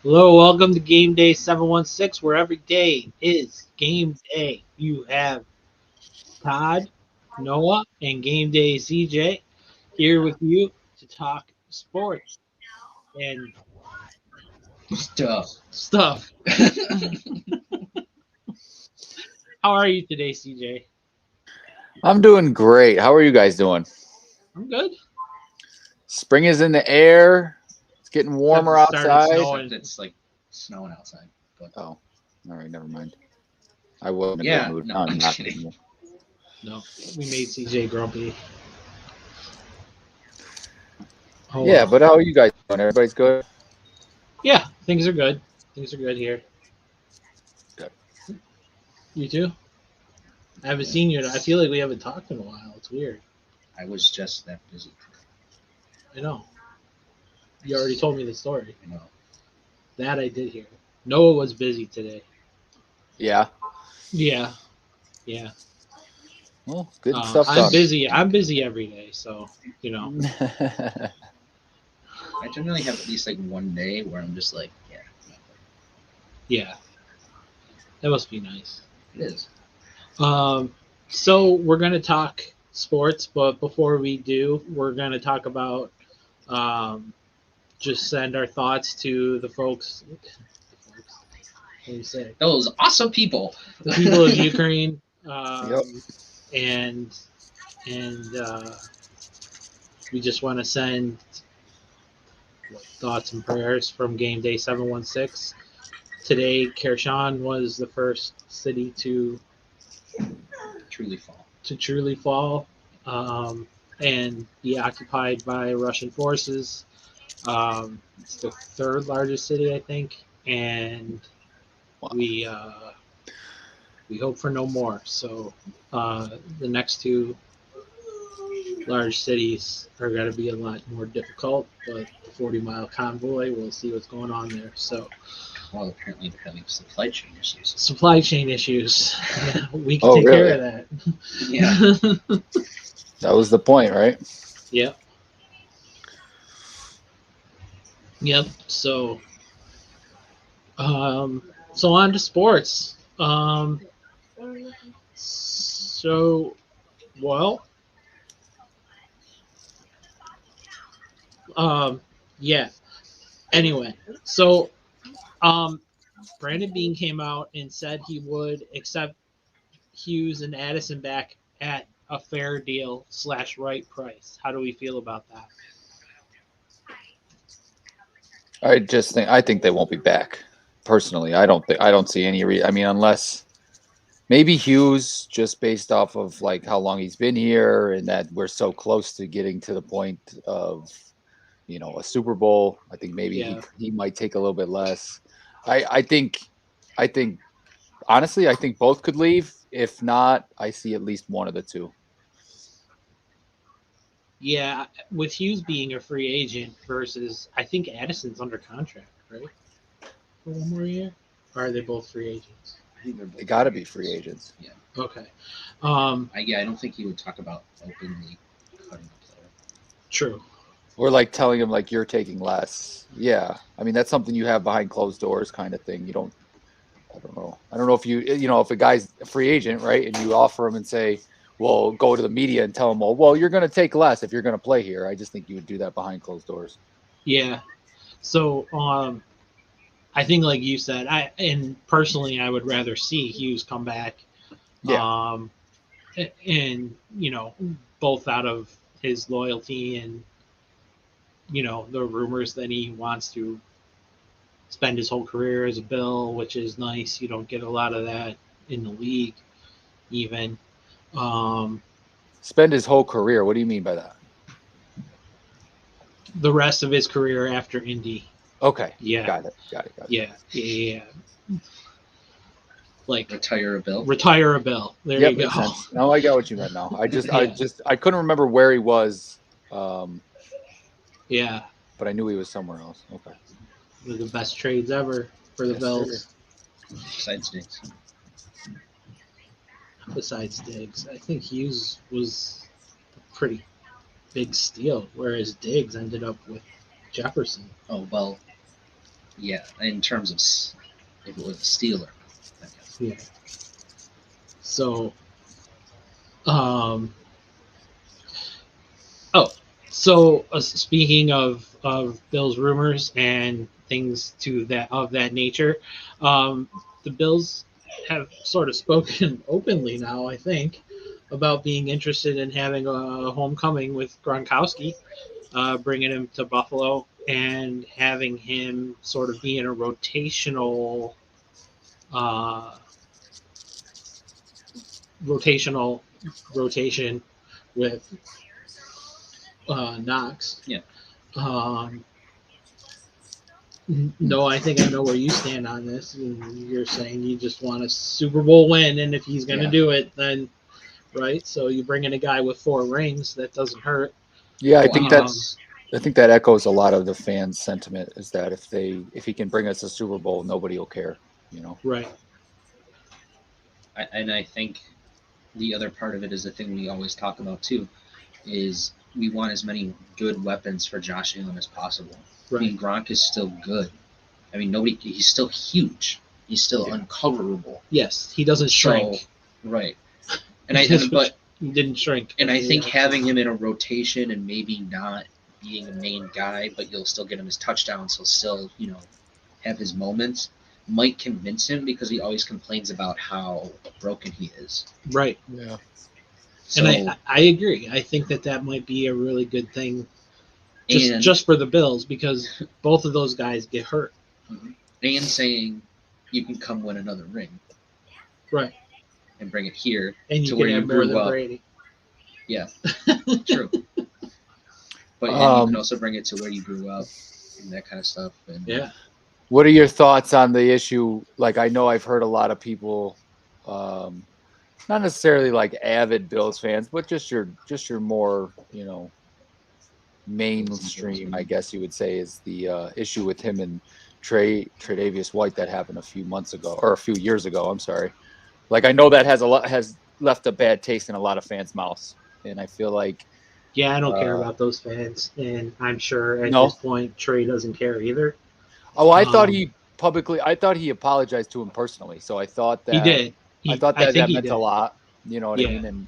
Hello, welcome to Gameday716, where every day is game day. You have Todd, Noah, and Game Day CJ here with you to talk sports and Stuff. stuff. How are you today, CJ? I'm doing great. How are you guys doing? I'm good. Spring is in the air. It's getting Except warmer it started outside. snowing. It's like snowing outside. But Oh, all right, never mind. I wasn't in a yeah, good mood. no, No, I'm I'm not. kidding. No, we made CJ grumpy. Oh Yeah, well. but how are you guys doing? Everybody's good? Yeah, things are good. Things are good here. Good. You too? I haven't seen you. I feel like we haven't talked in a while. It's weird. I was just that busy today. I know. You already told me the story. You know, That I did hear. Noah was busy today. Yeah. Yeah, yeah. Well, getting stuff I'm done. busy. I'm busy every day, so you know. I generally have at least like one day where I'm just like, yeah, Yeah, that must be nice. it is. Um, so we're gonna talk sports, but before we do, we're gonna talk about um, just send our thoughts to the folks. What do you say? Those awesome people. The people of Ukraine, Yep. and we just want to send thoughts and prayers from Game Day 716. Today, Kherson was the first city Truly fall. to truly fall and be occupied by Russian forces. It's the third largest city, I think, and Wow. we hope for no more. So the next two large cities are going to be a lot more difficult, but the 40-mile convoy, we'll see what's going on there. So Well, apparently they're having supply chain issues. supply chain issues, we can Oh, take care really? of that. Yeah. That was the point, right? Yep. Yep. So on to sports. So well, um, yeah. Anyway, so um, Brandon Bean came out and said he would accept Hughes and Addison back at a fair deal / right price. How do we feel about that? I think they won't be back. Personally, I don't see any I mean, unless maybe Hughes, just based off of like how long he's been here and that we're so close to getting to the point of a Super Bowl. I think maybe he Yeah. he might take a little bit less. I think honestly, I think both could leave. If not, I see at least one of the two. Yeah, with Hughes being a free agent versus I think Addison's under contract, right? For one more year? Or are they both free agents? I think they're both They got to be agents. free agents. Yeah. Okay. Um, I don't think he would talk about openly cutting a player. true. Or like telling him like you're taking less. Yeah, I mean that's something you have behind closed doors, kind of thing. You don't. I don't know. I don't know if if a guy's a free agent, right, and you offer him and say, well, go to the media and tell him, well, you're going to take less if you're going to play here. I just think you would do that behind closed doors. Yeah. So I think like you said, and personally I would rather see Hughes come back Yeah. um and both out of his loyalty and the rumors that he wants to spend his whole career as a Bill, which is nice. You don't get a lot of that in the league even. Um Spend his whole career. What do you mean by that? the rest of his career after Indy. Okay. Yeah. Got it. Yeah. Like Retire a bill. retire a Bill. There Yep, you go. makes sense. No, I got what you meant now. Yeah. I couldn't remember where he was, Yeah. but I knew he was somewhere else. Okay. One of the best trades ever for the Yes, sir. Bills. Besides Diggs. Besides Diggs, I think Hughes was a pretty big steal, whereas Diggs ended up with Jefferson. Oh well. Yeah, in terms of if it was a Steeler, I guess. Yeah. So, um, oh, so speaking of Bills rumors and things to that of that nature, the Bills have sort of spoken openly now, I think, about being interested in having a homecoming with Gronkowski, bringing him to Buffalo and having him sort of be in a uh, rotational rotation with Knox. Yeah. Um, no, I think I know where you stand on this. You're saying you just want a Super Bowl win, and if he's going to Yeah. do it, then right. So you bring in a guy with 4 rings, that doesn't hurt. Yeah, I Well, think that echoes a lot of the fans' sentiment is that if he can bring us a Super Bowl, nobody will care. You know. Right. and I think the other part of it is the thing we always talk about too, is we want as many good weapons for Josh Allen as possible. Right. I mean, Gronk is still good. I mean, he's still huge. He's still uncoverable. Yes, he doesn't shrink. Right. But he didn't shrink. And I think having him in a rotation and maybe not being a main guy, but you'll still get him his touchdowns. He'll still, have his moments. Might convince him because he always complains about how broken he is. Right. Yeah. So, and I agree. I think that might be a really good thing, just for the Bills, because both of those guys get hurt. And saying you can come win another ring, right, and bring it here and you to can where have you more grew than up. Brady. Yeah, true. But and you can also bring it to where you grew up and that kind of stuff. And yeah. What are your thoughts on the issue? Like, I know I've heard a lot of people, not necessarily like avid Bills fans, but just your more, mainstream, I guess you would say, is the issue with him and Tre'Davious White that happened a few years ago. I'm sorry. Like, I know that has left a bad taste in a lot of fans' mouths, and I feel like, yeah, I don't care about those fans, and I'm sure at No. this point Trey doesn't care either. Oh, I thought he apologized to him personally, so I thought that he did. I thought that think he meant did. a lot. You know what Yeah. I mean? And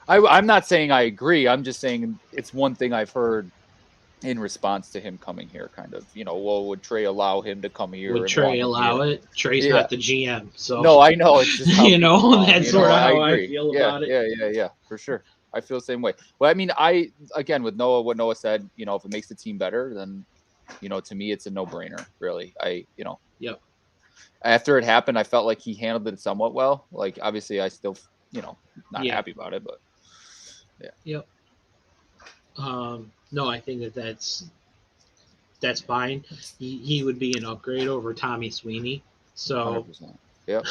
I'm not saying I agree. I'm just saying it's one thing I've heard in response to him coming here, kind of, well, would Trey allow him to come here? Would and Trey want him allow here? it? Trey's Yeah. not the GM, so No, I know. It's just how you know people talk, that's sort of how I agree. feel about it. Yeah, for sure. I feel the same way. Well, I mean, again with Noah, what Noah said, if it makes the team better, then to me it's a no-brainer, really. Yep. After it happened, I felt like he handled it somewhat well. Like, obviously, I still, not happy about it, but yeah. Yep. No, I think that's fine. He would be an upgrade over Tommy Sweeney. So 100%. Yep.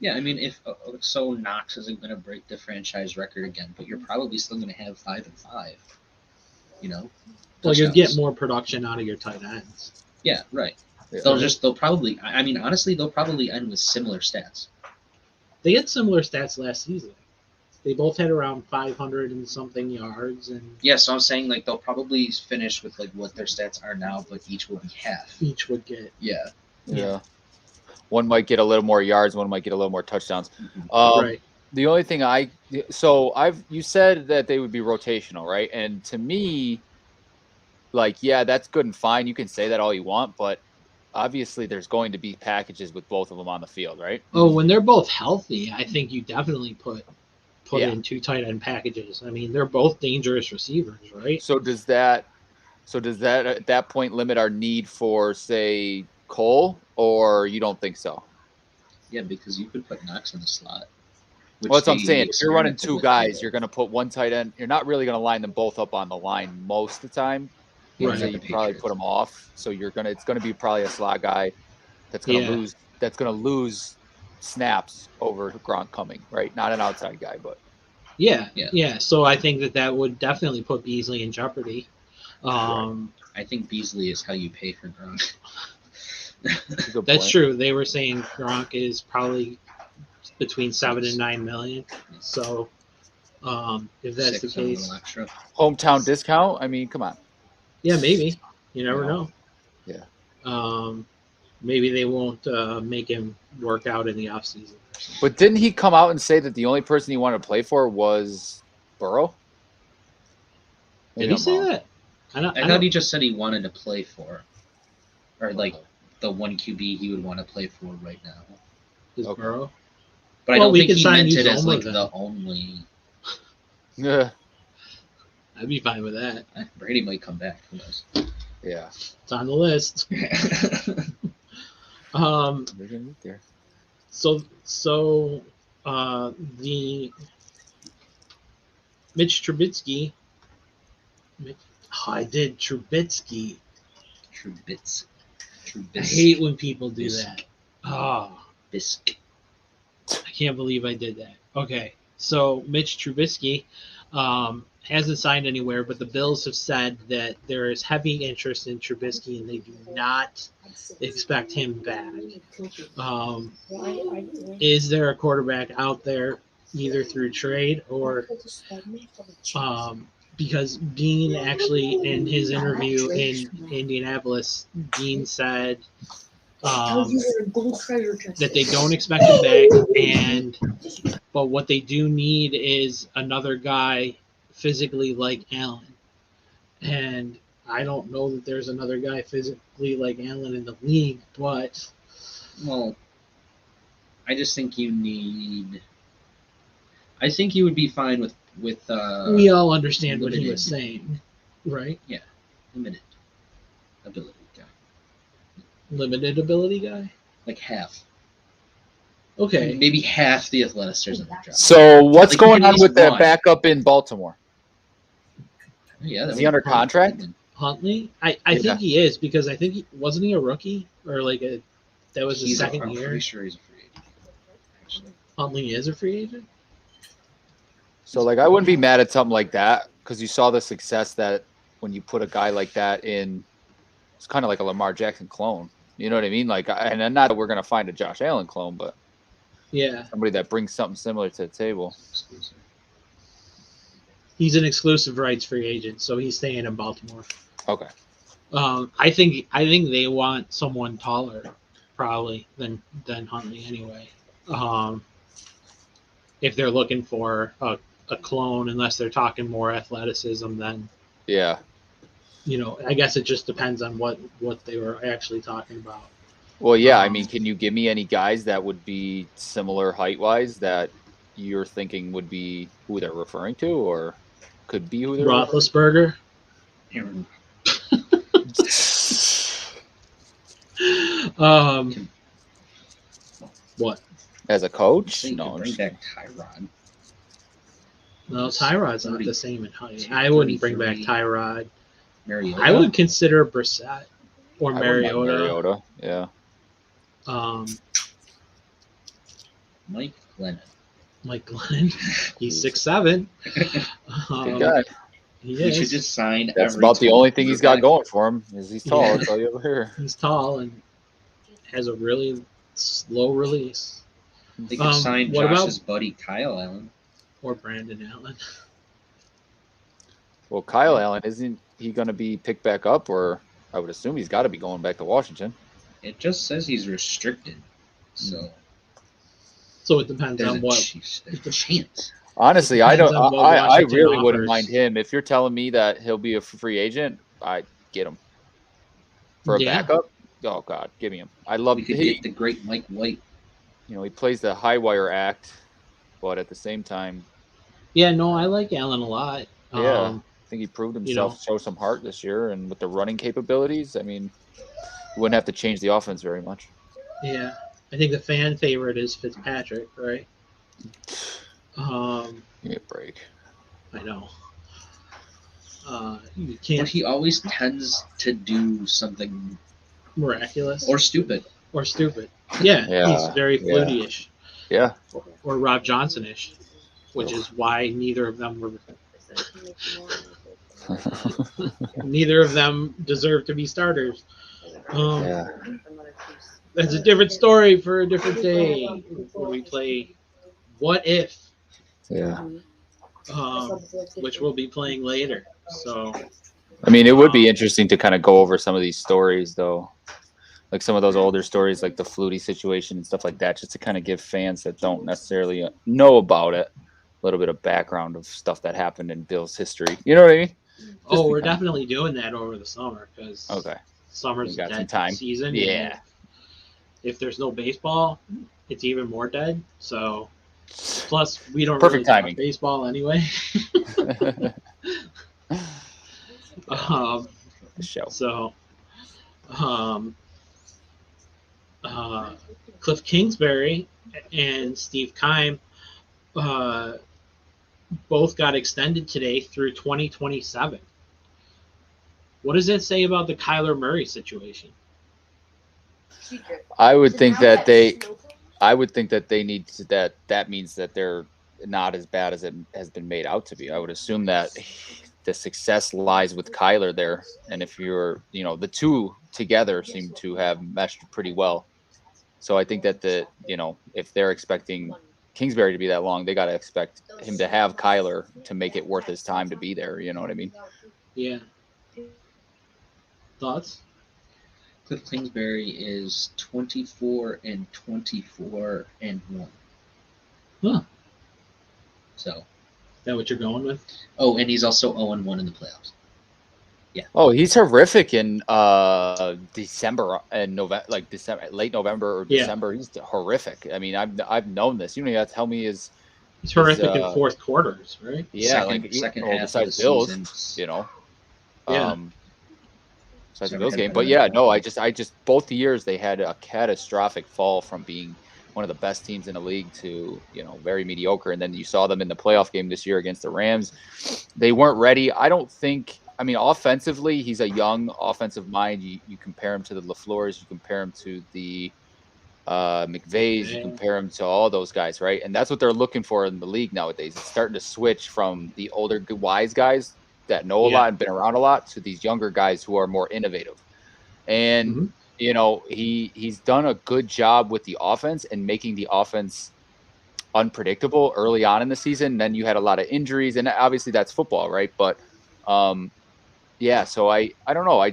Yeah, I mean, if so, Knox isn't going to break the franchise record again, but you're probably still going to have 5 and 5. Well, you'll get more production out of your tight ends. Yeah, right. Yeah. They'll probably. I mean, honestly, they'll probably end with similar stats. They had similar stats last season. They both had around 500 and something yards, and yeah. So I'm saying they'll probably finish with what their stats are now, but each will be half. Each would get. Yeah. One might get a little more yards. One might get a little more touchdowns. Right. The only thing you said that they would be rotational, right? And to me, yeah, that's good and fine. You can say that all you want, but obviously there's going to be packages with both of them on the field, right? Oh, when they're both healthy, I think you definitely put in 2 tight end packages. I mean, they're both dangerous receivers, right? So does that at that point limit our need for, say, Cole, or you don't think so? Yeah, because you could put Knox in the slot. Well, that's what I'm saying. If you're running 2 guys, you're going to put one tight end. You're not really going to line them both up on the line most of the time. Right. So you probably put them off. So it's going to be probably a slot guy that's going to lose. That's going to lose snaps over Gronk coming, right? Not an outside guy, but yeah. So I think that would definitely put Beasley in jeopardy. I think Beasley is how you pay for Gronk. That's true. They were saying Gronk is probably between 7 and 9 million. So, if that's the case, hometown discount. I mean, come on. Yeah, maybe. You never know. Yeah. Maybe they won't make him work out in the offseason. But didn't he come out and say that the only person he wanted to play for was Burrow? Did Maybe he I'm say wrong. that? I thought he just said he wanted to play for, or like the one QB he would want to play for right now. Is Okay. Burrow? But I Well, don't we think could he sign meant it Uzoma as like then. the only. Yeah. I'd be fine with that. Brady might come back. Who knows? Yeah. It's on the list. They're gonna get there. So the Mitch Trubisky. I did Trubisky. Trubisky. I hate when people do Bisc. that. Oh, Bisc. I can't believe I did that. Okay, so Mitch Trubisky hasn't signed anywhere, but the Bills have said that there is heavy interest in Trubisky, and they do not expect him back. Is there a quarterback out there, either through trade or because Dean actually, in his interview in Indianapolis, Dean said that they don't expect him back, but what they do need is another guy physically like Allen. And I don't know that there's another guy physically like Allen in the league, but Well, I just think you need. I think you would be fine with. we all understand what he limited. was saying, right? Limited ability guy, Limited ability guy. like half, Okay. maybe half the athleticism. So what's Like, going at on least with that one. backup in Baltimore? Yeah, Is he under contract? Huntley? I Yeah. think he is, because I think wasn't he a rookie or like that was his second I'm year? pretty sure he's a free agent. Actually, Huntley is a free agent. So like I wouldn't be mad at something like that because you saw the success that when you put a guy like that in, it's kind of like a Lamar Jackson clone. You know what I mean? Like, and not that we're gonna find a Josh Allen clone, but Yeah, somebody that brings something similar to the table. exclusive. he's an exclusive rights free agent, so he's staying in Baltimore. Okay. I think they want someone taller, probably than Huntley anyway. If they're looking for a clone, unless they're talking more athleticism, then Yeah. I guess it just depends on what they were actually talking about. Well, yeah. I mean, can you give me any guys that would be similar height wise that you're thinking would be who they're referring to, or could be who they're Roethlisberger. Aaron, What? as a coach? you No, could bring back Tyrod. No, Tyrod's not the same in height. I wouldn't bring back 33. Tyrod. Mariota. I would consider Brissett or I wouldn't mind Mariota. Yeah. Mike Glennon. Mike Glennon. He's 6'7". Good guy. He We should is. just sign. That's every about the tall only thing he's got quarterback. going for him is he's tall. Yeah. That's all you ever hear. He's tall and has a really slow release. They could sign what Josh's buddy Kyle Allen. Or Brandon Allen. Well, Kyle Allen, isn't he going to be picked back up, or I would assume he's got to be going back to Washington? It just says he's restricted, so So it depends there's on a what. chance. Honestly, I Depends don't. on what I Washington really wouldn't offers. mind him if you're telling me that he'll be a free agent. I'd get him for a Yeah. backup. Oh God, give me him. I love. We could He, get the great Mike White. he plays the high wire act, but at the same time, Yeah, no, I like Allen a lot. Yeah. I think he proved you himself, show some heart this year, and with the running capabilities, I mean, you wouldn't have to change the offense very much. Yeah, I think the fan favorite is Fitzpatrick, right? Give me a break. I know. You But can't he always tends to do something miraculous or stupid. or stupid. Yeah, Yeah, he's very yeah. Flutie-ish Yeah. or Rob Johnson-ish, which is why neither of them deserve to be starters. Yeah. That's a different story for a different day when we play What If, Yeah. which we'll be playing later. So I mean, it would be interesting to kind of go over some of these stories, though. like some of those older stories, like the Flutie situation and stuff like that, just to kind of give fans that don't necessarily know about it a little bit of background of stuff that happened in Bill's history. You know what I mean? Oh, we're definitely doing that over the summer because Okay. summer's We got a some dead time. season. Yeah. And if there's no baseball, it's even more dead. So, plus we don't Perfect really timing. watch baseball anyway. The show. So, Kliff Kingsbury and Steve Keim both got extended today through 2027. What does that say about the Kyler Murray situation? I would think that they need to, that means that they're not as bad as it has been made out to be. I would assume that the success lies with Kyler there, and if you're, the two together seem to have meshed pretty well. So I think that if they're expecting Kingsbury to be that long, they got to expect him to have Kyler to make it worth his time to be there. You know what I mean? Yeah. Thoughts? Kliff Kingsbury is 24-24-1. Huh. So. Is that what you're going with? Oh, and he's also 0-1 in the playoffs. Yeah. Oh, he's horrific in December and November, like December, late November or December. Yeah. He's horrific. I mean, I've known this. You don't even have to tell me he's horrific in fourth quarters, right? Yeah, second half besides of the Bills, season. Yeah. Besides the Bills game, but yeah, no, I just both the years they had a catastrophic fall from being one of the best teams in the league to very mediocre, and then you saw them in the playoff game this year against the Rams. They weren't ready. I don't think. I mean, offensively, he's a young offensive mind. You compare him to the LaFleurs, you compare him to the McVays, you compare him to all those guys, right? And that's what they're looking for in the league nowadays. It's starting to switch from the older, wise guys that know a lot and been around a lot to these younger guys who are more innovative. And he's done a good job with the offense and making the offense unpredictable early on in the season. Then you had a lot of injuries, and obviously that's football, right? But yeah, so I don't know. I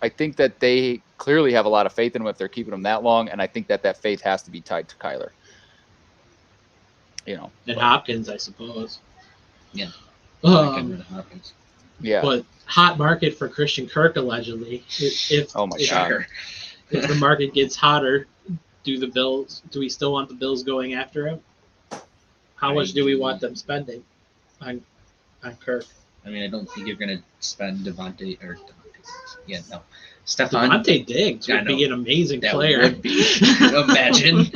think that they clearly have a lot of faith in him if they're keeping him that long, and I think that faith has to be tied to Kyler. And Hopkins, I suppose. Yeah. Hopkins. Yeah. But hot market for Christian Kirk allegedly. Oh my God. If the market gets hotter, do we still want the Bills going after him? How much do we want them spending on Kirk? I mean, I don't think you're going to spend Stefon Devontae Diggs would be an amazing player. Would be. Imagine.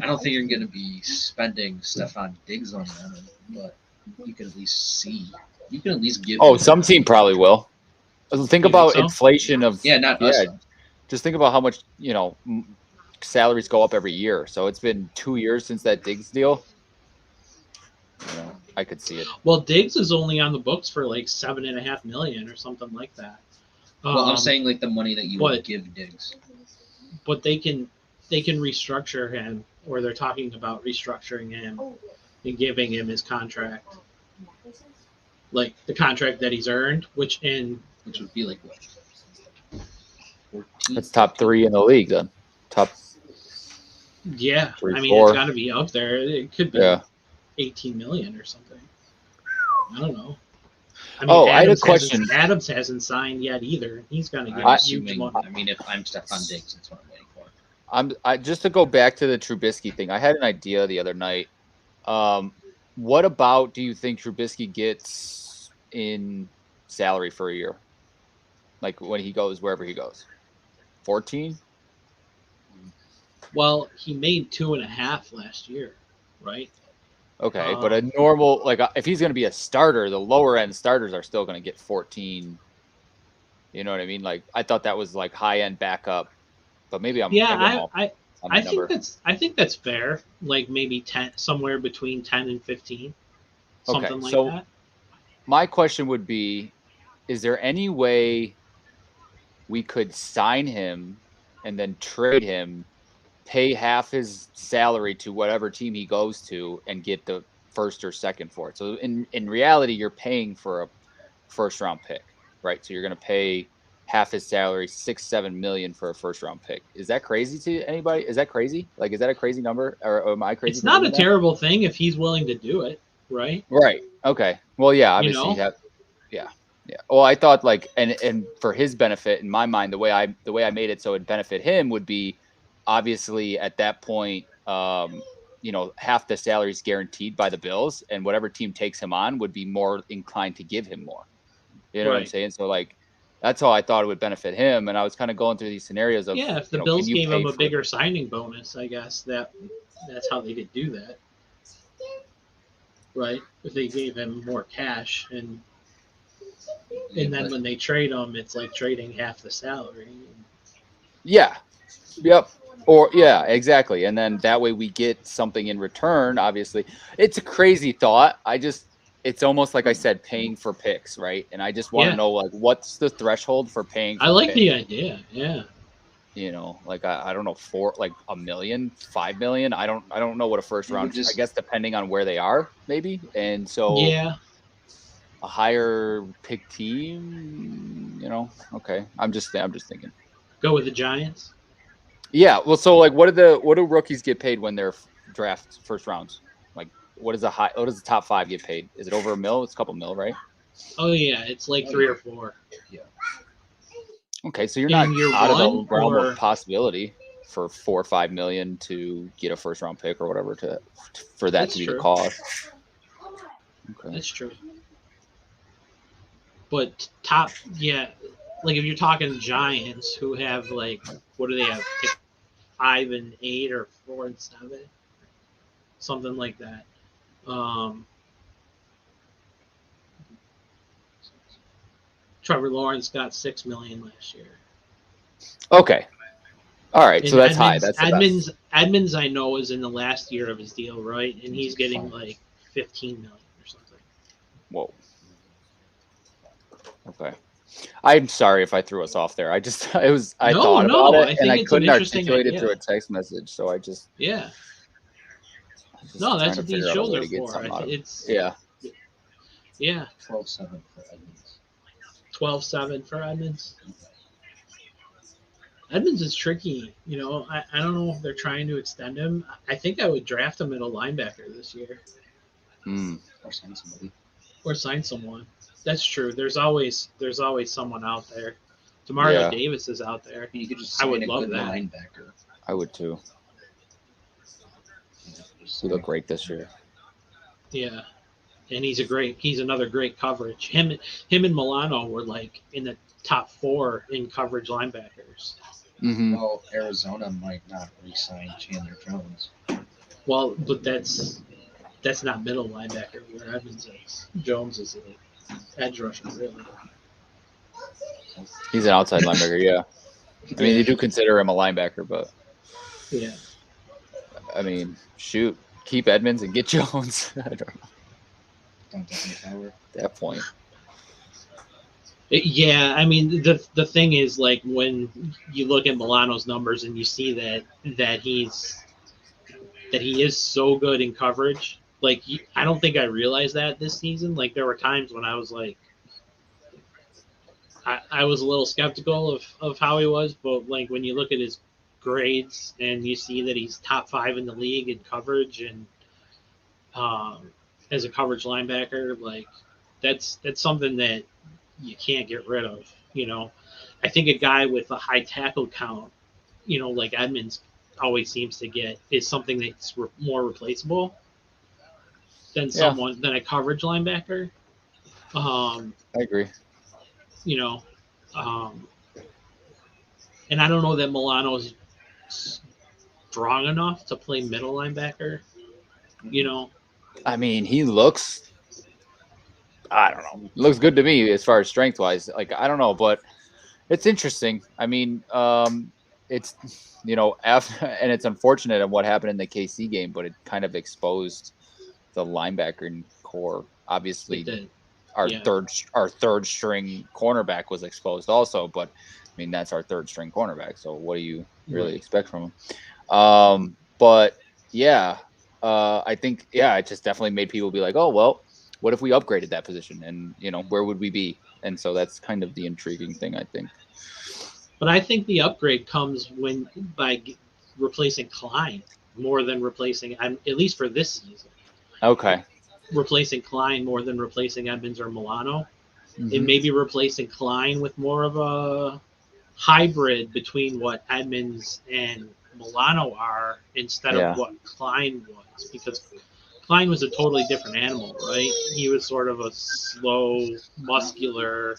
I don't think you're going to be spending Stefon Diggs on them, but you can at least see. You can at least give. Oh, some team probably will. Think about inflation of. Not us. Just think about how much salaries go up every year. So it's been 2 years since that Diggs deal. I could see it. Well, Diggs is only on the books for like $7.5 million or something like that. Well, I'm saying like the money that you would give Diggs. But they can restructure him, or they're talking about restructuring him and giving him his contract, like the contract that he's earned, which would be like what? 14? That's top 3 in the league then. Top. Yeah, 3, I mean 4. it's got to be up there. It could be 18 million or something. I don't know. I mean, I had a question. Adams hasn't signed yet either. He's going to get a huge money. I mean, if I'm Stefon Diggs, that's what I'm waiting for. Just to go back to the Trubisky thing. I had an idea the other night. What about do you think Trubisky gets in salary for a year? Like when he goes wherever he goes, 14. Well, he made 2.5 last year, right? Okay, but a normal, like if he's going to be a starter, the lower end starters are still going to get 14. You know what I mean? Like I thought that was like high end backup, but maybe I'm I think that's fair. Like maybe 10, somewhere between 10 and 15, something like that. My question would be: is there any way we could sign him and then trade him? Pay half his salary to whatever team he goes to and get the first or second for it. So in reality, you're paying for a first round pick, right? So you're going to pay half his salary, 6-7 million for a first round pick. Is that crazy to anybody? Is that crazy? Like, is that a crazy number, or am I crazy? It's not a terrible thing if he's willing to do it, right? Right. Okay. Well, yeah. Obviously, You know? yeah. Well, I thought like, and for his benefit, in my mind, the way I made it so it'd benefit him would be, obviously at that point, half the salary is guaranteed by the Bills, and whatever team takes him on would be more inclined to give him more. You know what I'm saying? So like, that's how I thought it would benefit him. And I was kind of going through these scenarios of, if the Bills gave him a bigger signing bonus, I guess that's how they could do that, right? If they gave him more cash, and then when they trade him, it's like trading half the salary. Yeah. Yep. Or yeah, exactly. And then that way we get something in return. Obviously, it's a crazy thought. It's almost like I said, paying for picks, right? And I just want to know, like, what's the threshold for paying for I like picks? the idea. Yeah. Like I don't know, like $1 million, $5 million. I don't know what a first round. I guess depending on where they are, maybe. And so a higher pick team, okay. I'm just thinking. Go with the Giants. Yeah. Well, so like, what do rookies get paid when they're draft first rounds? Like, what does the top 5 get paid? Is it over $1 million? It's a couple mil, right? Oh yeah, it's like 3 or 4. Yeah. Okay, so you're not out of the realm of possibility for 4 or 5 million to get a first round pick or whatever for that to be the cost. Okay. That's true. But top, like if you're talking Giants, who have like, what do they have? 5 and 8 or 4 and 7, something like that. Trevor Lawrence got $6 million last year. Okay. All right, so that's high. That's Edmonds, I know, is in the last year of his deal, right? And he's getting like 15 million or something. Whoa. Okay. I'm sorry if I threw us off there. I thought about it and I couldn't articulate it through a text message, so I just No, that's what these shows are for. It's 12-7 for Edmonds. 12-7 for Edmonds. Edmonds is tricky. I don't know if they're trying to extend him. I think I would draft him at a linebacker this year. Or sign somebody. Or sign someone. That's true. There's always someone out there. Demario Davis is out there. You could just sign a good linebacker. I would too. He looked great this year. Yeah. And he's another great coverage. Him and Milano were like in the top 4 in coverage linebackers. Mm-hmm. Well, Arizona might not re-sign Chandler Jones. Well, but that's not middle linebacker where Evans is. Jones is an edge rusher, really. He's an outside linebacker, yeah. I mean, they do consider him a linebacker, but yeah. I mean, shoot, keep Edmonds and get Jones. I don't know. At that point. Yeah, I mean the thing is, like, when you look at Milano's numbers and you see that he is so good in coverage. Like, I don't think I realized that this season. Like, there were times when I was like, I was a little skeptical of how he was, but like when you look at his grades and you see that he's top 5 in the league in coverage and as a coverage linebacker, like that's something that you can't get rid of. I think a guy with a high tackle count, like Edmonds always seems to get, is something that's more replaceable than than a coverage linebacker. I agree. And I don't know that Milano's strong enough to play middle linebacker. I mean, he looks, I don't know, looks good to me as far as strength wise. Like, I don't know, but it's interesting. I mean, it's, and it's unfortunate of what happened in the KC game, but it kind of exposed the linebacker core. Obviously, our third string cornerback was exposed also, but I mean, that's our third string cornerback. So what do you really expect from him? But yeah, I think, it just definitely made people be like, oh, well, what if we upgraded that position, and where would we be? And so that's kind of the intriguing thing, I think. But I think the upgrade comes by replacing Klein more than replacing, at least for this season, Okay. replacing Klein more than replacing Edmonds or Milano. And Mhm. maybe replacing Klein with more of a hybrid between what Edmonds and Milano are instead of Yeah. what Klein was, because Klein was a totally different animal, right? He was sort of a slow, muscular.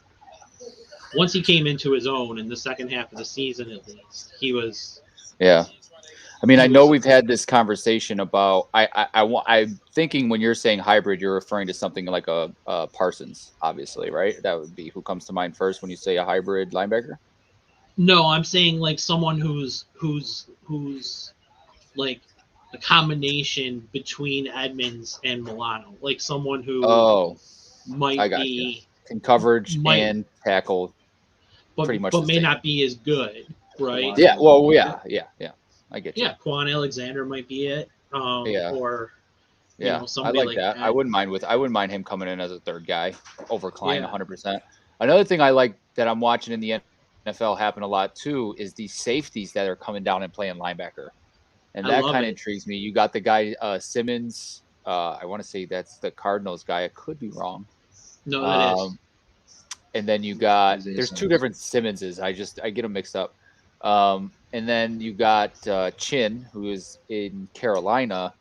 Once he came into his own in the second half of the season, at least, he was. Yeah. I mean, He I know was we've had this conversation about. I'm thinking when you're saying hybrid, you're referring to something like a Parsons, obviously, right? That would be who comes to mind first when you say a hybrid linebacker. no, I'm saying like someone who's like a combination between Edmonds and Milano, like someone who Oh, I might got you. be Can coverage might and tackle but pretty much but the may same. not be as good, right? Yeah. Quantity. Well, yeah. I get you. Yeah, Quan Alexander might be it, Yeah. or Yeah, I somebody like like that. that. I wouldn't mind him coming in as a third guy over Klein Yeah, 100%. Another thing I like that I'm watching in the NFL happen a lot too is these safeties that are coming down and playing linebacker. And I that love kind of it. intrigues me. You got the guy Simmons. I want to say that's the Cardinals guy. I could be wrong. No, that is Um, and then you got Isaiah there's two Simmons. different Simmonses. I get them mixed up. And then you got Chin, who is in Carolina,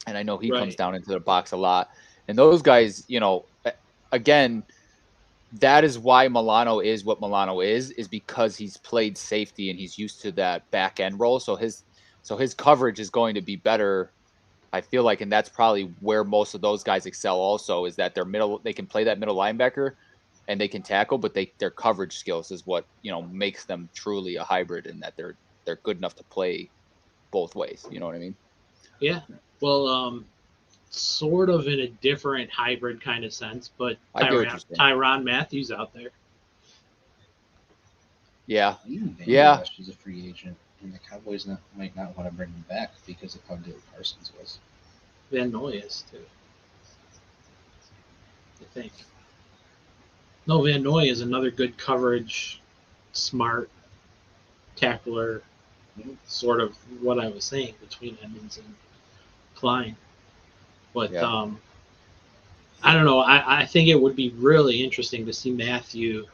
and I know he comes right. down into the box a lot. And those guys, again, that is why Milano is what Milano is because he's played safety and he's used to that back end role. So his coverage is going to be better. I feel like, and that's probably where most of those guys excel. Also, is that they're middle. They can play that middle linebacker, and they can tackle, but their coverage skills is what makes them truly a hybrid, and that they're good enough to play both ways. You know what I mean? Yeah. Well, sort of in a different hybrid kind of sense, but I get what you're saying. Tyron Matthews out there. Yeah, Even Van yeah. Rush is a free agent, and the Cowboys might not want to bring him back because of how good Parsons was. Van Noy is too. I think. No, Van Noy is another good coverage, smart tackler. Sort of what I was saying between Edmonds and Klein. But Yeah. I don't know. I think it would be really interesting to see Matthew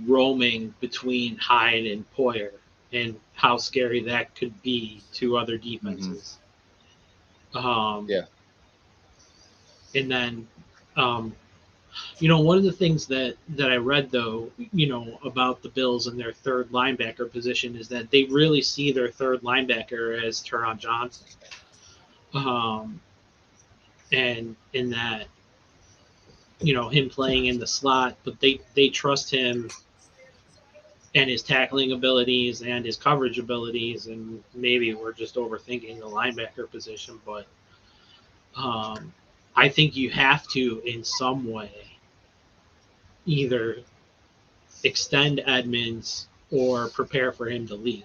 roaming between Hyde and Poyer and how scary that could be to other defenses. Yeah. And then, one of the things that I read though, about the Bills and their third linebacker position is that they really see their third linebacker as Teron Johnson. And in that, him playing in the slot, but they trust him and his tackling abilities and his coverage abilities, and maybe we're just overthinking the linebacker position, but I think you have to, in some way, either extend Edmonds or prepare for him to leave.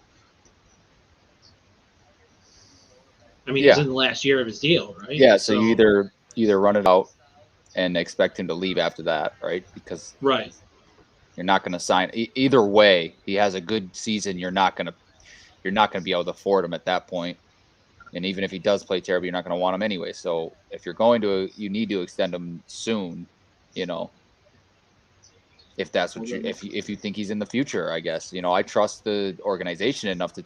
I mean, he's Yeah. in the last year of his deal, right? Yeah. So you either run it out and expect him to leave after that, right? Because right. you're not going to sign either way. He has a good season. You're not going to be able to afford him at that point. And even if he does play terrible, you're not going to want him anyway. So if you're going to, you need to extend him soon. If that's what if you think he's in the future, I guess. I trust the organization enough to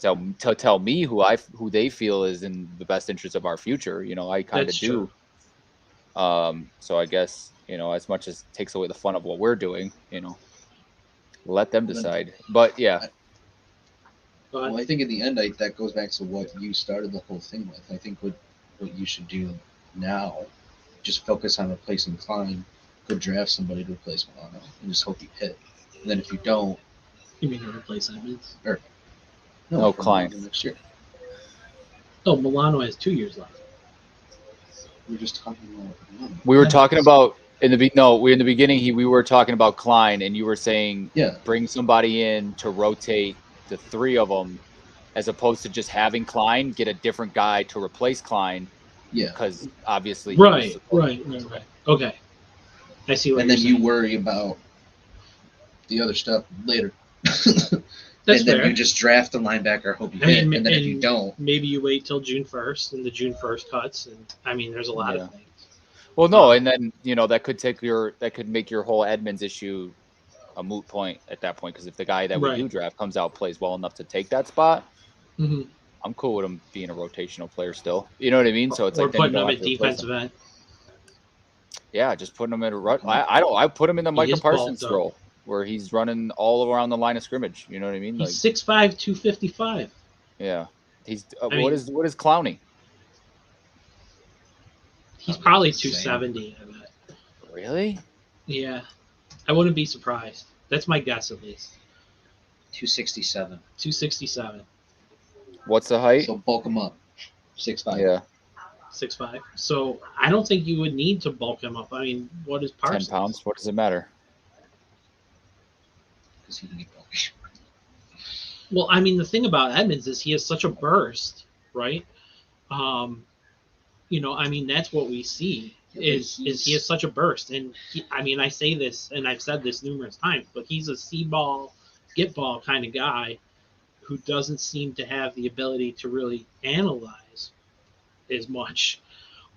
tell me who they feel is in the best interest of our future. I kind of do. So I guess as much as it takes away the fun of what we're doing, let them decide. But yeah, Well, I think in the end, that goes back to what you started the whole thing with. I think what you should do now, just focus on replacing Klein, go draft somebody to replace Milano, and just hope you hit. And then if you don't, You mean to replace Edmonds? No, for Klein. Milano next year. Oh, Milano has 2 years left. We're just talking about Milano. we were talking about in the beginning. We were talking about Klein, and you were saying bring somebody in to rotate the three of them, as opposed to just having Klein get a different guy to replace Klein. Yeah. Because obviously, Right. Okay. I see what and you're then saying. you worry about the other stuff later. That's and then fair. you just draft a linebacker, hope you I hit, mean, and then if you don't, maybe you wait till June 1st and the June 1st cuts. And I mean, there's a lot Yeah. of things. Well, no, and then that could make your whole Edmonds issue a moot point at that point, because if the guy that we Right. do draft comes out, plays well enough to take that spot, Mm-hmm. I'm cool with him being a rotational player still. You know what I mean? So it's Or like then you putting don't them have at to replace him. defensive end. Yeah, just putting him in a rut. I put him in the He Micah is Parsons bulked up. role where he's running all around the line of scrimmage. You know what I mean? He's Like, 6'5", 255. yeah, he's I what mean- is Clowney? He's probably the same. 270. I bet. Really? Yeah, I wouldn't be surprised. That's my guess at least. 267. 267, What's the height? So bulk him up. 6'5". Yeah, 6'5". So I don't think you would need to bulk him up. I mean, what is 10 Parsons? pounds. What does it matter? Because he can get bulky. Well, I mean, the thing about Edmonds is he has such a burst, right? I mean, that's what we see is he has such a burst. And I mean, I say this and I've said this numerous times, but he's a see ball, get ball kind of guy who doesn't seem to have the ability to really analyze as much,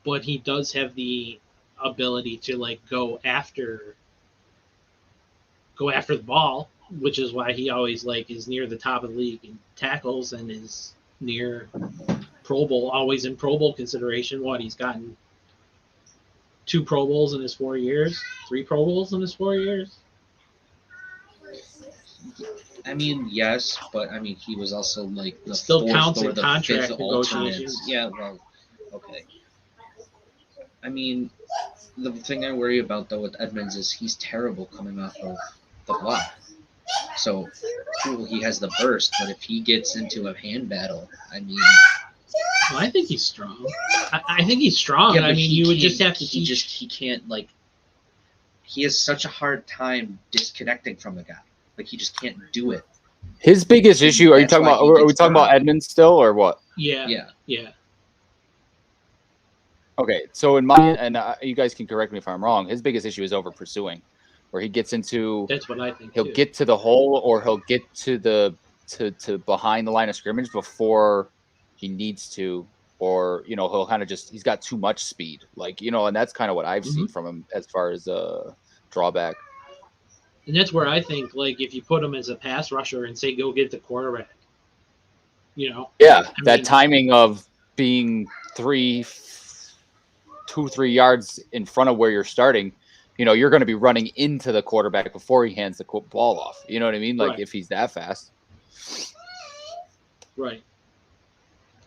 but he does have the ability to like go after the ball, which is why he always like is near the top of the league in tackles and is near Pro Bowl, always in Pro Bowl consideration. He's gotten 2 Pro Bowls in his 4 years, 3 Pro Bowls in his 4 years. I mean, yes, but I mean, he was also like the Still fourth counts or in the contract fifth negotiations. alternate. Yeah, well, okay. I mean, the thing I worry about though with Edmonds is he's terrible coming off of the block. So, cool, he has the burst, but if he gets into a hand battle, I mean, Well, I think he's strong. I think he's strong. yeah, I but mean, he you would can't- just have to he teach. he can't like. He has such a hard time disconnecting from the guy. Like he just can't do it. His biggest issue. Are you That's talking why about? he Are we gets talking about burned. Edmonds still, or what? Yeah. Yeah. Okay, so in my and you guys can correct me if I'm wrong. His biggest issue is over pursuing, where he gets into. That's what I think. He'll too. get to the hole, or he'll get to the to behind the line of scrimmage before he needs to, or he'll kind of he's got too much speed, and that's kind of what I've seen from him as far as drawback. And that's where I think, like, if you put him as a pass rusher and say, go get the quarterback, Yeah, I that mean- timing of being 2-3 yards in front of where you're starting, you're going to be running into the quarterback before he hands the ball off. You know what I mean? Like, Right. if he's that fast. Right.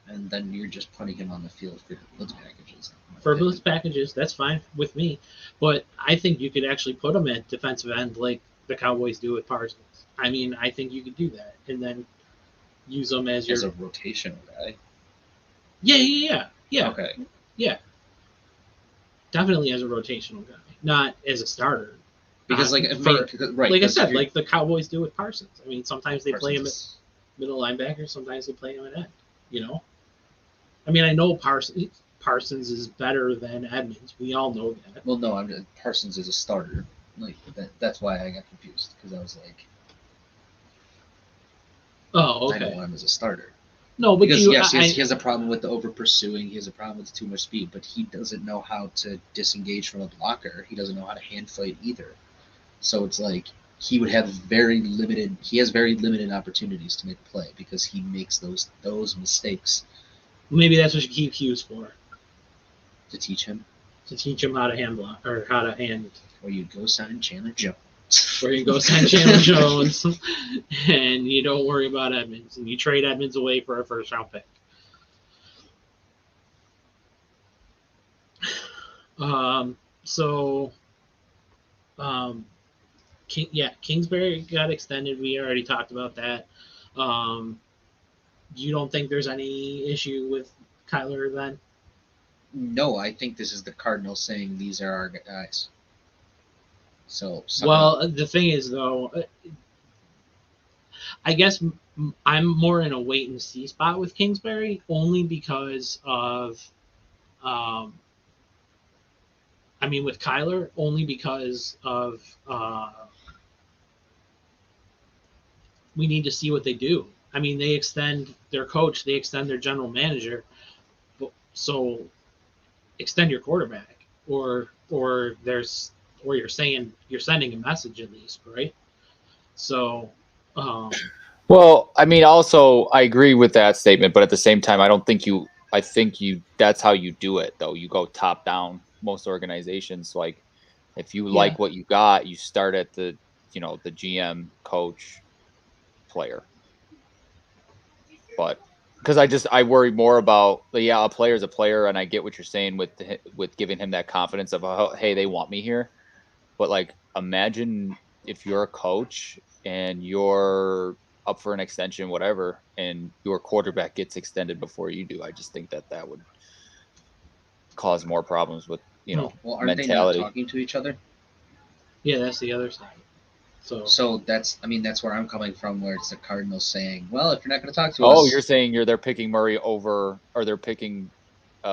And then you're just putting him on the field for blitz packages. For blitz packages, that's fine with me. But I think you could actually put him at defensive end like the Cowboys do with Parsons. I mean, I think you could do that and then use him as your. As a rotational guy. Yeah. Okay. Yeah. Definitely as a rotational guy, not as a starter. Because right. Like I said, like the Cowboys do with Parsons. I mean, sometimes they play him at Parsons. middle linebacker, sometimes they play him at end. I mean, I know Parsons is better than Edmonds. We all know that. Well, no, Parsons is a starter. Like that's why I got confused because I was like, Oh, I don't okay. want him as a starter. No, but Because he has a problem with the over pursuing. He has a problem with too much speed, but he doesn't know how to disengage from a blocker. He doesn't know how to hand fight either. So it's like he would have very limited. He has very limited opportunities to make a play because he makes those mistakes. Maybe that's what you keep Hughes for, To teach him, how to hand block or how to hand. or you go sign Chandler Jones. Where you go sign Chandler Jones, and you don't worry about Edmonds, and you trade Edmonds away for a first-round pick. Kingsbury got extended. We already talked about that. You don't think there's any issue with Kyler then? No, I think this is the Cardinals saying these are our guys. So Well, the thing is, though, I guess I'm more in a wait and see spot with Kingsbury, only because of, with Kyler, only because of we need to see what they do. I mean, they extend their coach, they extend their general manager, so extend your quarterback, or there's or you're sending a message at least, right? So, Well, I mean, also I agree with that statement, but at the same time, I think you that's how you do it though. You go top down. Most organizations, like if you Yeah. like what you got, you start at the the GM, coach, player. But because I worry more about a player's a player, and I get what you're saying with giving him that confidence of hey, they want me here. But like, imagine if you're a coach and you're up for an extension, whatever, and your quarterback gets extended before you do. I just think that would cause more problems with Well, aren't they not mentality. talking to each other? yeah, that's the other side. So that's where I'm coming from, where it's the Cardinals saying, well, if you're not going to talk to us. Oh, you're saying they're picking Murray over, or they're picking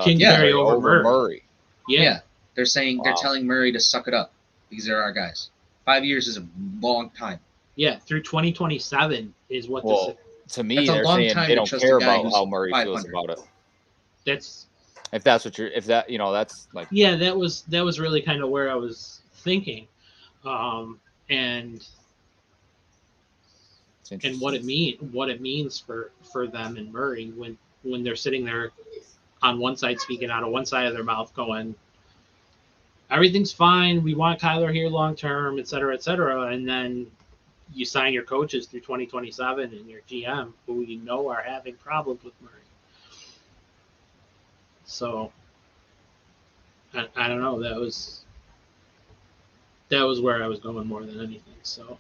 Kingsbury over Murray. Yeah. They're saying Wow. They're telling Murray to suck it up. These are our guys. 5 years is a long time. Yeah, through 2027 is what Well, to me, That's a they're long saying time they to don't trust care a guy about who's how Murray feels 500. about it. That's If that's what you're, if that that's like, yeah, that was really kind of where I was thinking, and it's interesting. what it means for them and Murray when they're sitting there on one side speaking out of one side of their mouth going, everything's fine, we want Kyler here long term, et cetera, and then you sign your coaches through 2027 and your GM who you know are having problems with Murray. So I don't know. That was where I was going more than anything. So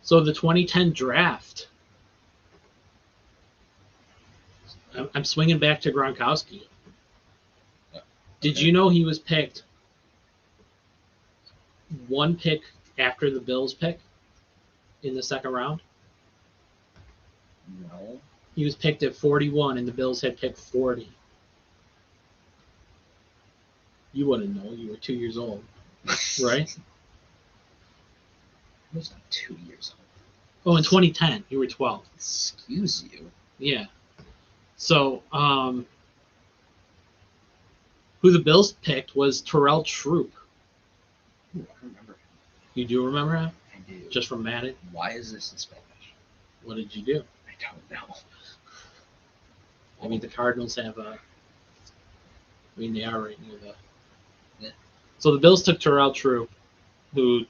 the 2010 draft. I'm swinging back to Gronkowski. Did you know he was picked one pick after the Bills pick in the second round? No. He was picked at 41, and the Bills had picked 40. You wouldn't know. You were 2 years old, right? I was not 2 years old. Oh, in 2010, you were 12. Excuse you. Yeah. So, who the Bills picked was Terrell Troop. Ooh, I remember him. You do remember him? I do. Just from Madden? Why is this in Spanish? What did you do? I don't know. I mean, the Cardinals have they are right near the. Yeah. So the Bills took Terrell Troop, who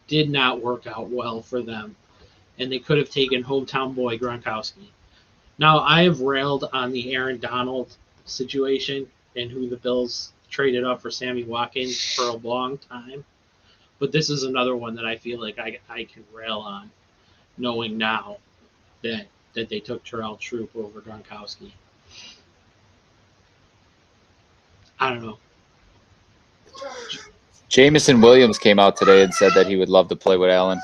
did not work out well for them, and they could have taken hometown boy Gronkowski. Now, I have railed on the Aaron Donald situation and who the Bills traded up for Sammy Watkins for a long time, but this is another one that I feel like I can rail on, knowing now that they took Terrell Troop over Gronkowski. I don't know. Jamison Williams came out today and said that he would love to play with Allen.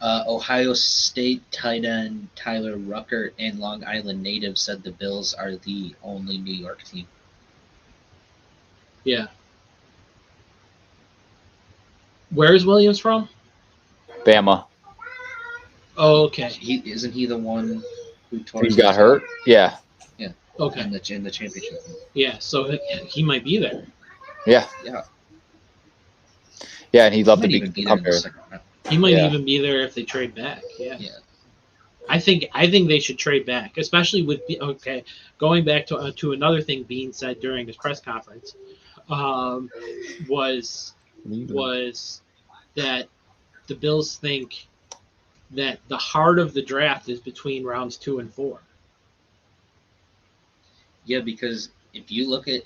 Ohio State tight end Tyler Rucker and Long Island native said the Bills are the only New York team. Yeah. Where is Williams from? Bama. Oh, okay. Isn't he the one who tore He got hurt? Yeah. Yeah. Okay. In the championship. Yeah, so he might be there. Yeah. Yeah. Yeah, and he'd love to be come here. He might even be there if they trade back. Yeah. Yeah. I think they should trade back, especially with going back to another thing Bean said during his press conference, was that the Bills think that the heart of the draft is between rounds 2 and 4. Yeah, because if you look at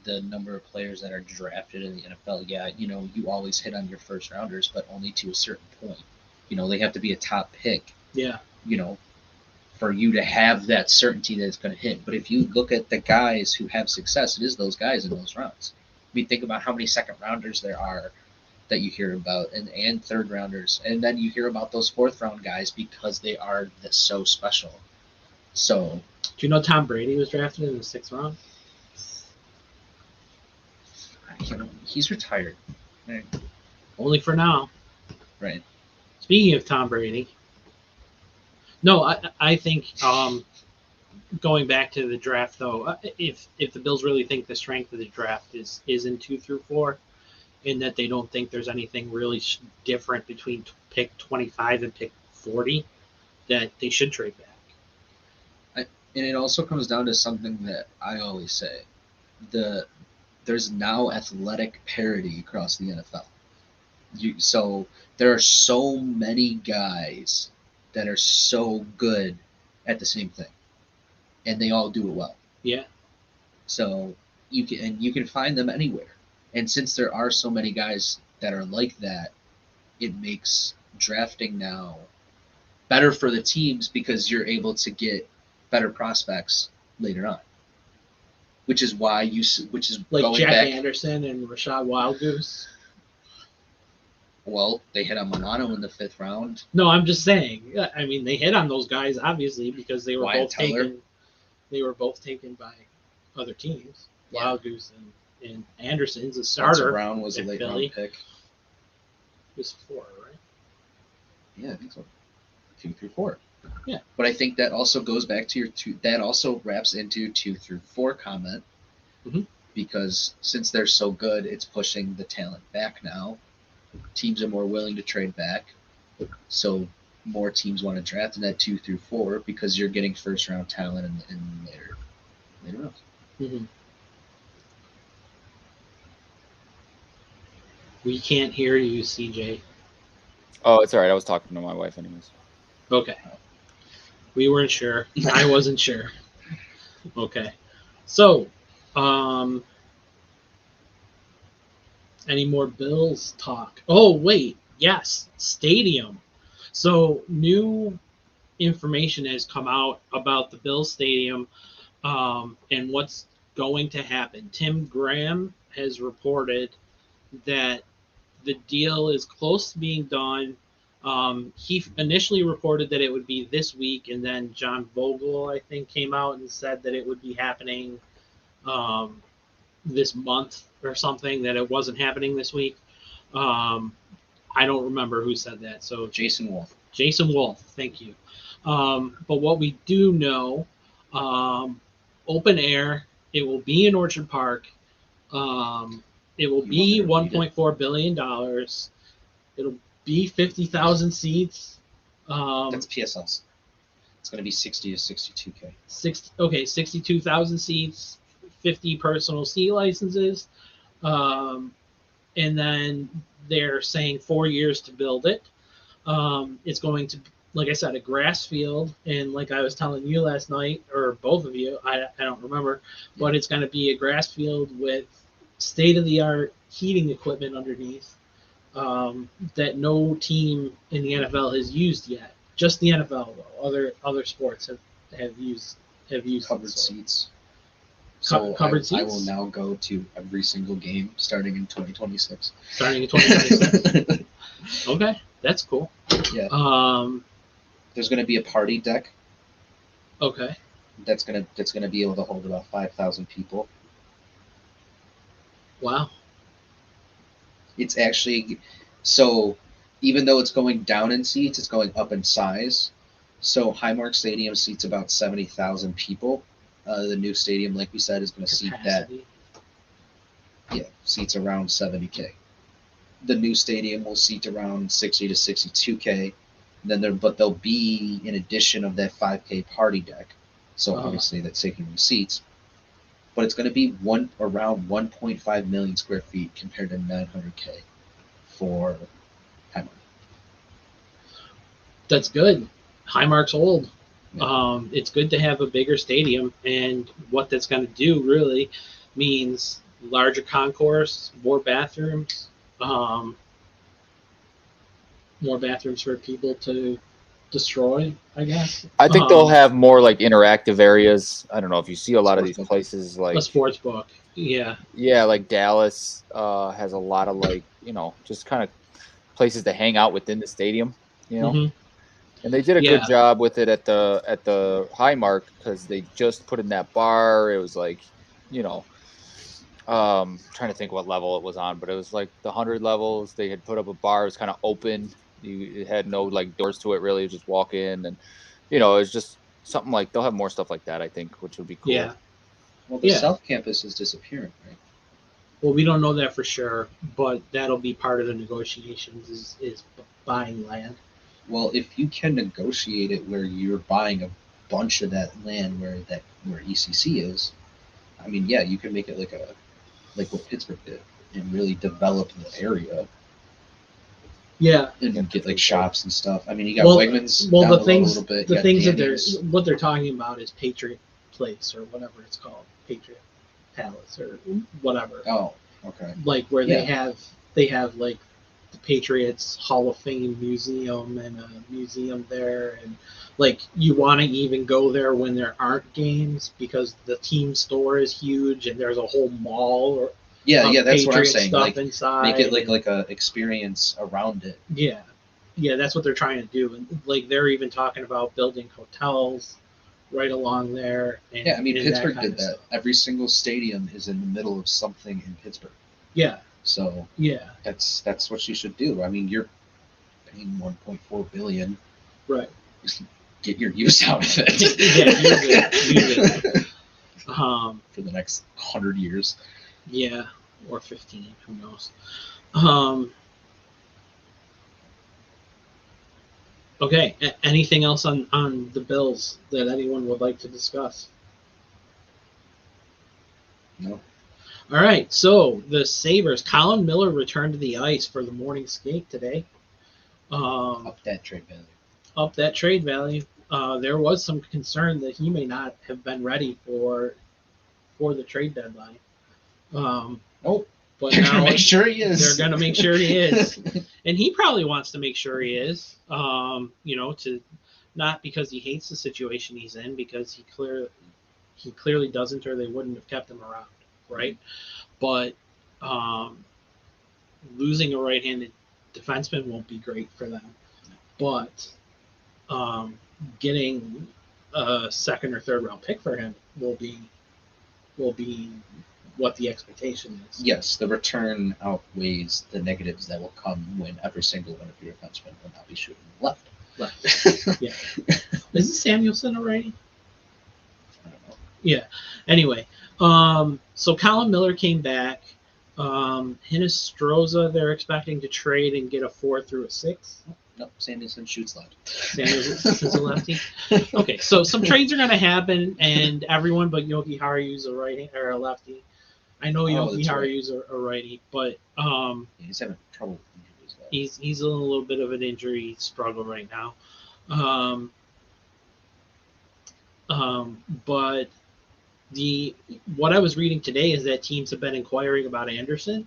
the number of players that are drafted in the NFL, you always hit on your first rounders, but only to a certain point. They have to be a top pick. Yeah. For you to have that certainty that it's going to hit. But if you look at the guys who have success, it is those guys in those rounds. I mean, think about how many second rounders there are that you hear about, and third rounders, and then you hear about those fourth round guys because they are so special. So, do you know Tom Brady was drafted in the 6th round? He's retired. Right. Only for now. Right. Speaking of Tom Brady, no, I think going back to the draft though, if the Bills really think the strength of the draft is in 2 through 4, and that they don't think there's anything really different between pick 25 and pick 40, that they should trade back. And it also comes down to something that I always say: there's now athletic parity across the NFL. So there are so many guys that are so good at the same thing, and they all do it well. Yeah. So you can find them anywhere. And since there are so many guys that are like that, it makes drafting now better for the teams because you're able to get better prospects later on. Which is Like going Jack back. Anderson and Rashad Wildgoose. Well, they hit on Milano in the 5th round. No, I'm just saying. I mean, they hit on those guys obviously because they were Wyatt both Teller. taken. They were both taken by other teams. Yeah. Wildgoose and Anderson's a Spencer starter. Brown was a in late Philly. round pick. It was 4, right? Yeah, I think so. 2 through 4. Yeah. But I think that also goes back to your that also wraps into 2 through 4 comment. Mhm. Because since they're so good, it's pushing the talent back now. Teams are more willing to trade back. So more teams want to draft in that 2 through 4 because you're getting first round talent in later rounds. Mm-hmm. We can't hear you, CJ. Oh, it's all right. I was talking to my wife anyways. Okay. We weren't sure. I wasn't sure. Okay. So, any more Bills talk? Oh, wait. Yes. Stadium. So, new information has come out about the Bills Stadium and what's going to happen. Tim Graham has reported that the deal is close to being done. He initially reported that it would be this week, and then John Vogel, I think, came out and said that it would be happening this month or something, that it wasn't happening this week. I don't remember who said that. So Jason Wolf. Jason Wolf, thank you. But what we do know, open air, it will be in Orchard Park. It will be $1.4 billion. It'll be 50,000 seats. That's PSLs. It's going to be 60 to 62K. 62,000 seats, 50 personal seat licenses. And then they're saying 4 years to build it. It's going to, like I said, a grass field. And like I was telling you last night, or both of you, I don't remember, but it's going to be a grass field with state-of-the-art heating equipment underneath that no team in the NFL has used yet. Just the NFL, though. Other sports have used covered seats. So covered seats. I will now go to every single game starting in 2026. Starting in 2026. Okay, that's cool. Yeah. There's going to be a party deck. Okay. That's gonna be able to hold about 5,000 people. Wow. It's actually, so even though it's going down in seats, it's going up in size. So Highmark Stadium seats about 70,000 people. The new stadium, like we said, is going to seat that. Yeah, seats around 70K. The new stadium will seat around 60 to 62K. But there'll be, in addition of that 5K party deck. So obviously that's taking the seats. But it's going to be around 1.5 million square feet compared to 900K for Highmark. That's good. Highmark's old. Yeah. It's good to have a bigger stadium, and what that's going to do really means larger concourse, more bathrooms for people to destroy, I guess. I think they'll have more like interactive areas. I don't know if you see a lot of these places like a sports book. Yeah. Yeah, like Dallas has a lot of like, just kind of places to hang out within the stadium, Mm-hmm. And they did a good job with it at the Highmark because they just put in that bar. It was like, trying to think what level it was on, but it was like the 100 levels. They had put up a bar. It was kind of open. It had no like doors to it really. You just walk in, and it's just something like they'll have more stuff like that. I think, which would be cool. Yeah. Well, the Yeah. South Campus is disappearing, right? Well, we don't know that for sure, but that'll be part of the negotiations is buying land. Well, if you can negotiate it where you're buying a bunch of that land where ECC is, I mean, yeah, you can make it like what Pittsburgh did and really develop the area Yeah. and get like shops and stuff. I mean, you got Well, Wegmans well, down the below things a little bit. the You got things that Danny's. what they're talking about is Patriot Place or whatever it's called, Patriot Palace or whatever. Oh, okay. Like where Yeah. they have like the Patriots Hall of Fame museum and a museum there, and like you want to even go there when there aren't games because the team store is huge and there's a whole mall or Yeah, that's what I'm Patriot saying. stuff Like, inside. make it like a experience around it. Yeah, that's what they're trying to do, and like they're even talking about building hotels right along there. And, Yeah, I mean, and Pittsburgh kind did of that. stuff. Every single stadium is in the middle of something in Pittsburgh. Yeah, So yeah, that's what you should do. I mean, you're paying 1.4 billion. right. Just get your use out of it. Yeah, use it. For the next 100 years. Yeah, or 15, who knows. Okay, anything else on the Bills that anyone would like to discuss? No. All right, so the Sabres, Colin Miller returned to the ice for the morning skate today. Up that trade value. Up that trade value. There was some concern that he may not have been ready for the trade deadline. Nope. But They're now gonna make sure he is. They're going to make sure he is. And he probably wants to make sure he is, to not because he hates the situation he's in, because he clearly doesn't, or they wouldn't have kept him around, right? But losing a right-handed defenseman won't be great for them. But getting a second or third round pick for him will be what the expectation is. Yes, the return outweighs the negatives that will come when every single one of your defensemen will not be shooting left. Yeah. Isn't Samuelson a righty? I don't know. Yeah. Anyway, so Colin Miller came back. Hinostroza, they're expecting to trade and get a 4 through a 6. No, Samuelson shoots left. Samuelson's a lefty. Okay, so some trades are going to happen, and everyone but Yogi Haru's a righty or a lefty. I know Yogi Haru's a righty, but he's having trouble with injuries. He's in a little bit of an injury struggle right now. But what I was reading today is that teams have been inquiring about Anderson,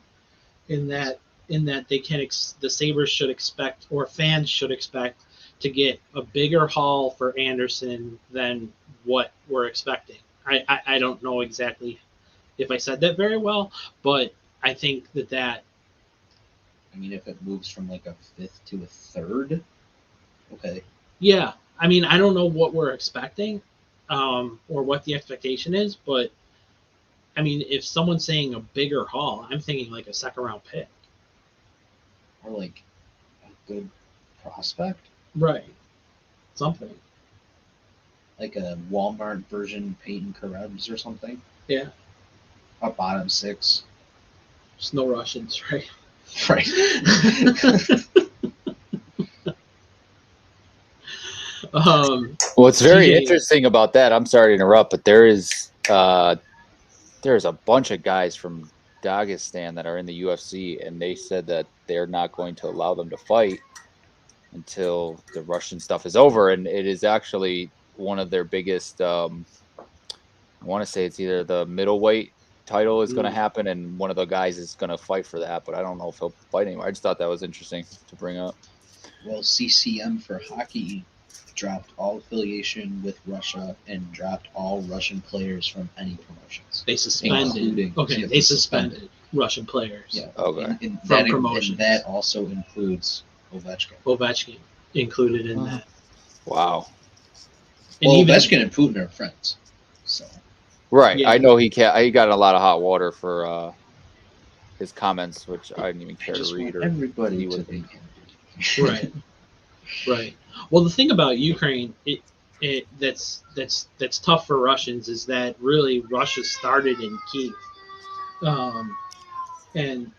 in that they can the Sabres should expect, or fans should expect, to get a bigger haul for Anderson than what we're expecting. I don't know exactly if I said that very well, but I think that. I mean, if it moves from like a 5th to a 3rd, okay. Yeah, I mean, I don't know what we're expecting, or what the expectation is, but I mean, if someone's saying a bigger haul, I'm thinking like a 2nd round pick. Or like a good prospect. Right. Something. Like a Walmart version Peyton Krebs or something. Yeah. A bottom 6. Just no Russians, right? Right. What's very interesting about that, I'm sorry to interrupt, but there's a bunch of guys from Dagestan that are in the UFC, and they said that they're not going to allow them to fight until the Russian stuff is over. And it is actually one of their biggest, I want to say it's either the middleweight title is going to happen, and one of the guys is going to fight for that, but I don't know if he'll fight anymore. I just thought that was interesting to bring up. Well, CCM for hockey dropped all affiliation with Russia and dropped all Russian players from any promotions. They suspended. They suspended Russian players. Yeah. Okay. From promotions. And that also includes Ovechkin. Ovechkin included in that. Wow. And well, Ovechkin and Putin are friends. So. Right. Yeah. I know he got in a lot of hot water for his comments, which I didn't even care to read. Everybody to be. Right. Right. Well, the thing about Ukraine, that's tough for Russians is that really Russia started in Kiev, and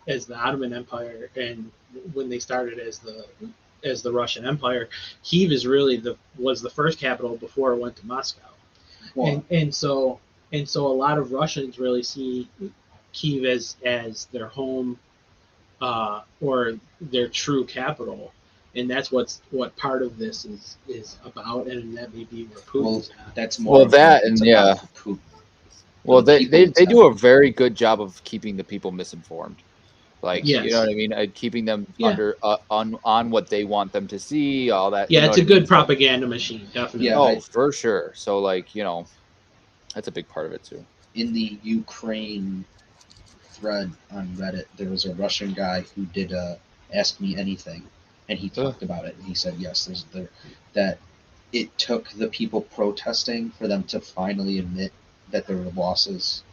as the Ottoman Empire, and when they started as the Russian Empire, Kiev is really was the first capital before it went to Moscow, Well, and so a lot of Russians really see Kiev as their home, or their true capital, and that's what part of this is about, and that may be where well, Putin's at. that's more Well, of that what it's and about yeah. for Putin. Well, For the people, they it's do a not. very good job of keeping the people misinformed. Like, you know Yes, what I mean? Keeping them yeah, under on what they want them to see, all that. You yeah. know It's what a I mean? good So, propaganda machine, Yeah, definitely. oh, for sure. So, like, that's a big part of it too. in the Ukraine thread on Reddit, there was a Russian guy who did Ask Me Anything, and he Ugh. talked about it. And he said, yes, that it took the people protesting for them to finally admit that there were losses.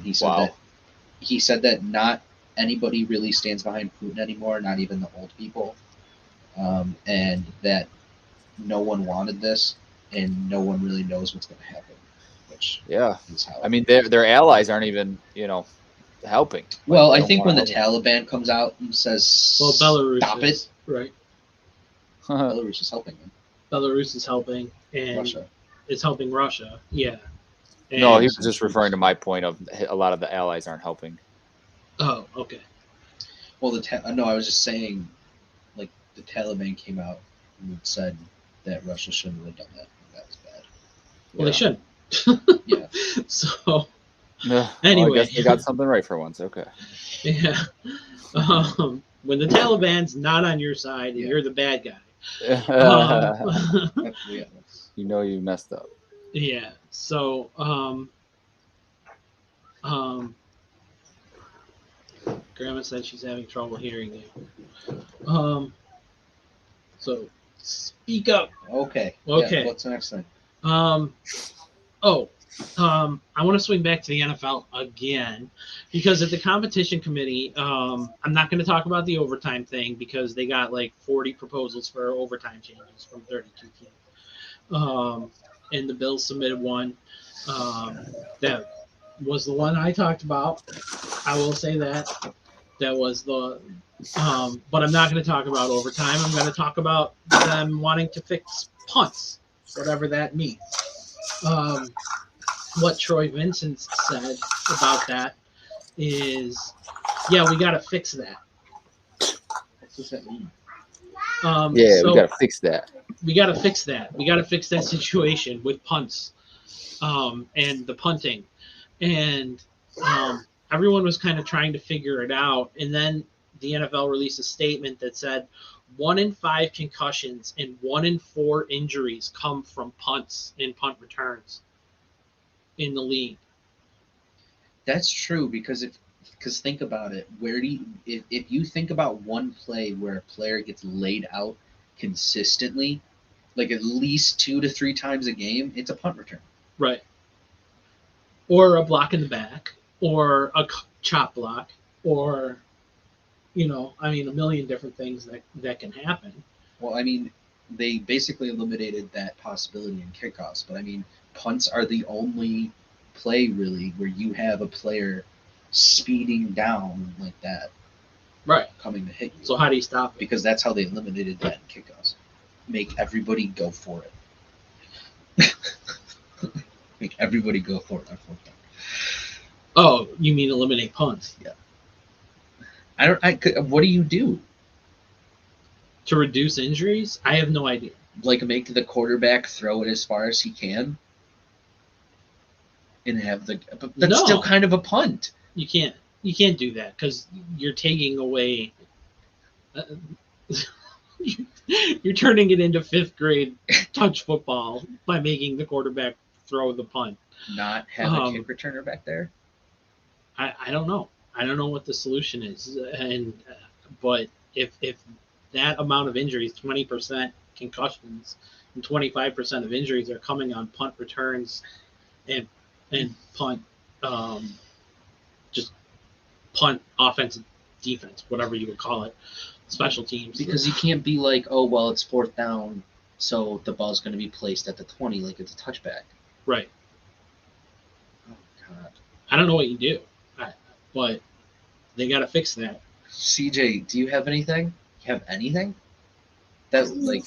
He said Wow. that not anybody really stands behind Putin anymore, not even the old people, and that no one wanted this, and no one really knows what's going to happen, which Yeah. is how. I mean, their allies aren't even, helping. Like, Well, they I don't think want when the to Taliban comes out and says Well, Belarus stop is it, right. help. Belarus is helping them. Belarus is helping, and Russia. it's helping Russia. Yeah, No, he and was just referring to my point of a lot of the allies aren't helping. oh, okay. Well, no, I was just saying, like the Taliban came out and said that Russia shouldn't have done that. That was bad. Well, they shouldn't. Yeah. So Well, I anyway, guess they got something right for once. Okay. yeah. When the Taliban's not on your side and Yeah. you're the bad guy. Um, Yeah. You messed up. yeah. So, Grandma said she's having trouble hearing you. So speak up. Okay. Okay. Yeah, what's the next thing? Um, oh, I want to swing back to the NFL again because at the competition committee, I'm not going to talk about the overtime thing because they got like 40 proposals for overtime changes from 32 teams. And the Bills submitted one. That was the one I talked about. I will say that was the. But I'm not going to talk about overtime. I'm going to talk about them wanting to fix punts, whatever that means. What Troy Vincent said about that is, yeah, we got to fix that. What does that mean? Yeah, we So got to fix that. we got to fix that. We got to fix that situation with punts, and the punting, and everyone was kind of trying to figure it out. And then the NFL released a statement that said 1 in 5 concussions and 1 in 4 injuries come from punts and punt returns in the league. That's true because think about it. Where do you, if you think about one play where a player gets laid out consistently, like at least 2 to 3 times a game, it's a punt return. Right. Or a block in the back, or a chop block, or, a million different things that can happen. Well, I mean, they basically eliminated that possibility in kickoffs, but I mean, punts are the only play really where you have a player speeding down like that, Right. coming to hit you. So how do you stop it? Because that's how they eliminated that in kickoffs. Make everybody go for it. Make everybody go for it. Oh, you mean eliminate punts? Yeah. What do you do? To reduce injuries? I have no idea. Like make the quarterback throw it as far as he can, and have but that's still kind of a punt. You can't do that because you're taking away. You're turning it into 5th grade touch football by making the quarterback throw the punt. Not have a kick returner back there. I don't know. I don't know what the solution is, but if that amount of injuries, 20% concussions, and 25% of injuries are coming on punt returns, and punt, just punt offensive defense, whatever you would call it. special teams. Because you can't be like, oh, well, it's 4th down, so the ball's going to be placed at the 20 like it's a touchback. Right. Oh, God. I don't know what you do, but they got to fix that. CJ, do you have anything? You have anything? That, like,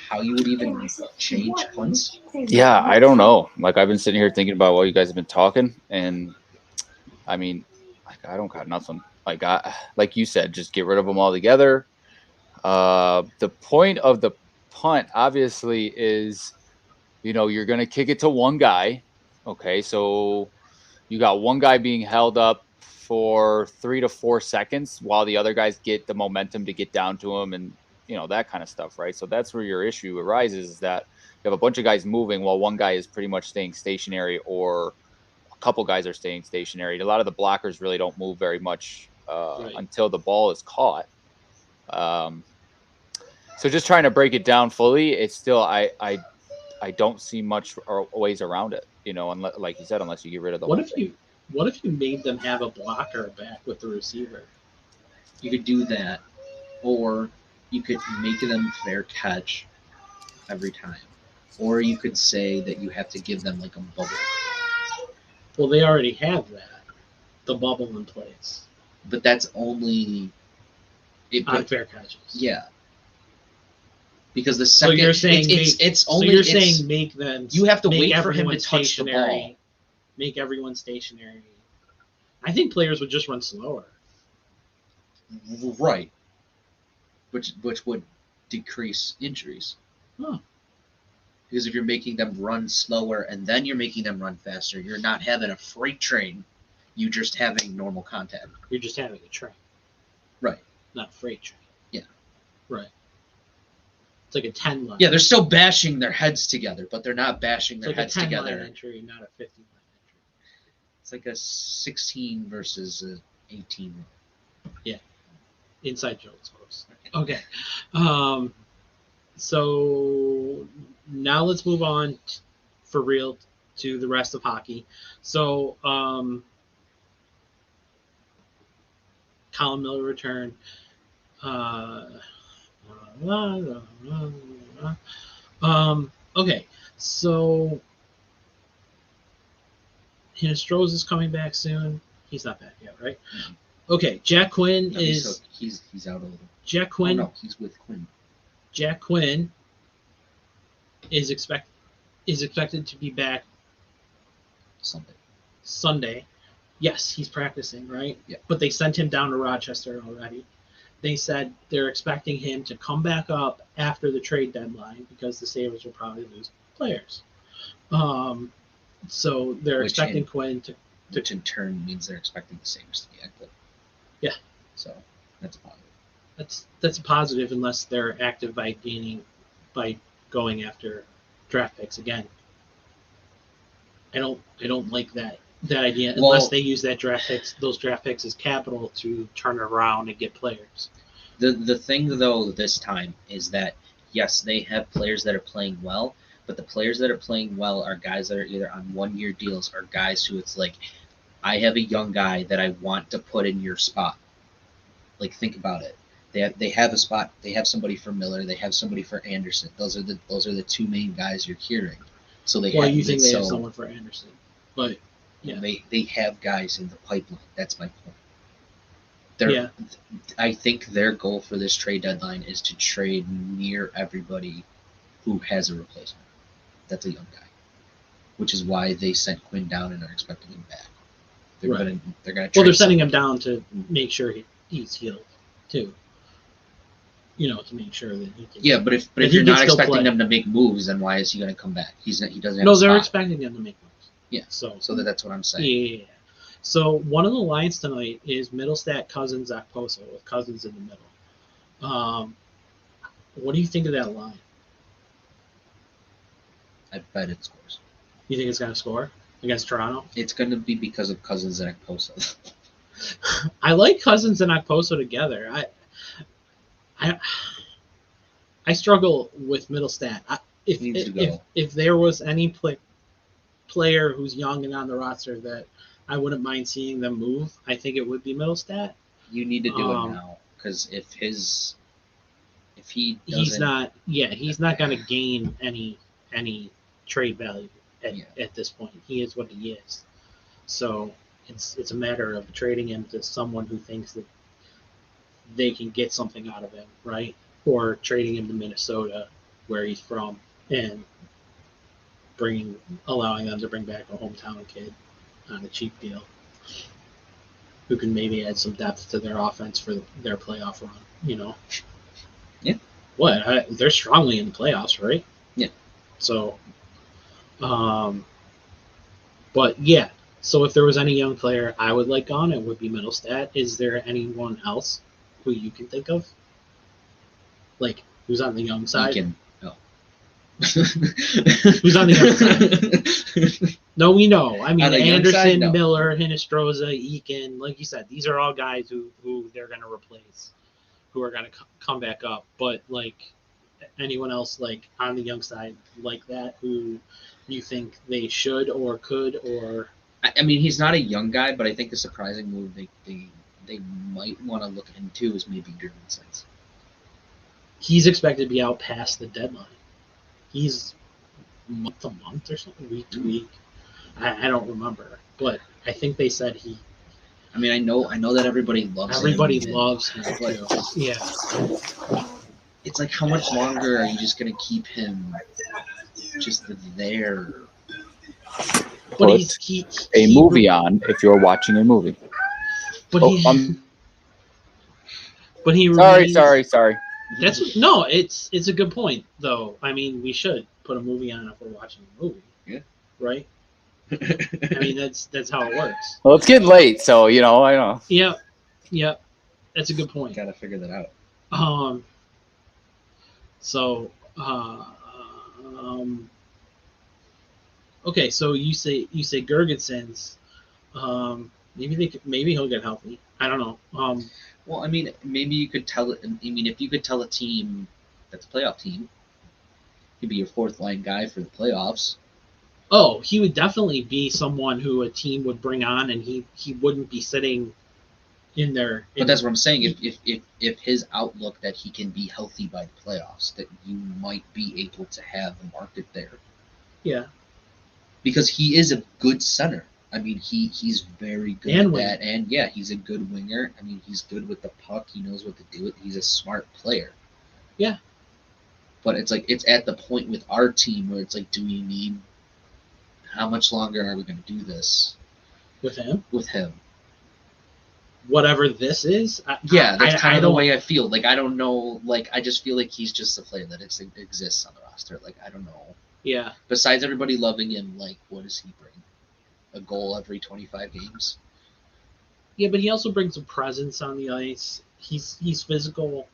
how you would even change punts? Yeah, I don't know. Like, I've been sitting here thinking about what you guys have been talking, and I mean, like, I don't got nothing. Like you said, just get rid of them all together. The point of the punt, obviously, is, you're going to kick it to one guy. Okay, so you got one guy being held up for 3 to 4 seconds while the other guys get the momentum to get down to him and, that kind of stuff, right? So that's where your issue arises, is that you have a bunch of guys moving while one guy is pretty much staying stationary, or a couple guys are staying stationary. A lot of the blockers really don't move very much Right. until the ball is caught. So just trying to break it down fully, it's still, I don't see much ways around it, unless, like you said, unless you get rid of the What whole if thing. what if you made them have a blocker back with the receiver? You could do that, or you could make them fair catch every time, or you could say that you have to give them like a bubble. Well, they already have that, the bubble in place But that's only on fair catches. Yeah, because the So second you're saying it's only so you're saying make them. you have to make wait for him to everyone touch the ball. Make everyone stationary. I think players would just run slower. Right. Which would decrease injuries. Huh. Because if you're making them run slower and then you're making them run faster, you're not having a freight train. You're just having normal contact. You're just having a train. Right. Not a freight train. Yeah. Right. It's like a 10 line. Yeah, they're still bashing their heads together, but they're not bashing their it's like heads a 10 together. line entry, not a 50 line entry. It's like a 16 versus an 18. Yeah. Inside jokes, folks. Okay. So now let's move on for real to the rest of hockey. So Colin Miller return. Okay, so Hinostroza is coming back soon. He's not back yet, right? Mhm. Okay, Jack Quinn No, is he's out a little. Jack Quinn. Oh, no, he's with Quinn. Jack Quinn is expected to be back Sunday. Yes, he's practicing, right? Yeah. But they sent him down to Rochester already. They said they're expecting him to come back up after the trade deadline because the Sabres will probably lose players. So they're expecting Quinn to. Which in turn means they're expecting the Sabres to be active. Yeah. So that's positive. That's a positive unless they're active by going after draft picks again. I don't like that idea unless they use those draft picks as capital to turn around and get players. The thing though this time is that yes, they have players that are playing well, but the players that are playing well are guys that are either on 1-year deals or guys who it's like, I have a young guy that I want to put in your spot. Like, think about it. They have a spot. They have somebody for Miller. They have somebody for Anderson. Those are the two main guys you're hearing. So they. Well, you think they have someone for Anderson, but yeah, they have guys in the pipeline. That's my point. I think their goal for this trade deadline is to trade near everybody who has a replacement. That's a young guy, which is why they sent Quinn down and are expecting him back. They're gonna. Well, they're sending him down to make sure he's healed too. To make sure that he can. Yeah, but if you're not expecting them to make moves, then why is he going to come back? He doesn't. Have no, they're expecting them to make moves. Yeah. So that's what I'm saying. Yeah. So one of the lines tonight is Middlestat, Cousins, Okposo, with Cousins in the middle. What do you think of that line? I bet it scores. You think it's going to score against Toronto? It's going to be because of Cousins and Okposo. I like Cousins and Okposo together. I struggle with Middlestat. If there was any player who's young and on the roster that I wouldn't mind seeing them move, I think it would be Middlestat. You need to do it now because if he doesn't, he's not going to gain any trade value at this point. He is what he is. So it's a matter of trading him to someone who thinks that they can get something out of him, right? Or trading him to Minnesota, where he's from, and allowing them to bring back a hometown kid on a cheap deal who can maybe add some depth to their offense for their playoff run, Yeah. What? They're strongly in the playoffs, right? Yeah. So, but yeah. So if there was any young player I would like on, it would be Middlestat. Is there anyone else who you can think of? Like, who's on the young side? Who's on the young side? No, we know. I mean, Anderson, side, no. Miller, Hinestroza, Eakin. Like you said, these are all guys who they're going to replace, who are going to come back up. But, like, anyone else, like, on the young side like that who you think they should or could or... I mean, he's not a young guy, but I think a surprising move they might want to look into is maybe Germansons. He's expected to be out past the deadline. He's month to month or something, week to week. I don't remember, but I think they said he. I mean, I know that everybody loves him. Everybody loves him, but yeah. It's like, how much longer are you just going to keep him just there? But he movie on if you're watching a movie. But but he. Sorry. It's a good point though. I mean, we should put a movie on if we're watching a movie. Yeah. Right. I mean, that's how it works. Well, it's getting late, so I know. Yep. That's a good point. Got to figure that out. Okay, so you say Gergensons. Maybe he'll get healthy. I don't know. Well, I mean, maybe you could tell. I mean, if you could tell a team that's a playoff team, he'd be your fourth line guy for the playoffs. Oh, he would definitely be someone who a team would bring on, and he wouldn't be sitting in there. But that's what I'm saying. If his outlook that he can be healthy by the playoffs, that you might be able to have a market there. Yeah. Because he is a good center. I mean, he's very good at that, and yeah, he's a good winger. I mean, he's good with the puck. He knows what to do with it. He's a smart player. Yeah. But it's like, it's at the point with our team where it's like, do we need? How much longer are we going to do this with him? With him. Whatever this is. That's kind of the way I feel. Like, I don't know. Like, I just feel like he's just a player that exists on the roster. Like, I don't know. Yeah. Besides everybody loving him, like, what does he bring? A goal every 25 games. Yeah, but he also brings a presence on the ice. He's physical.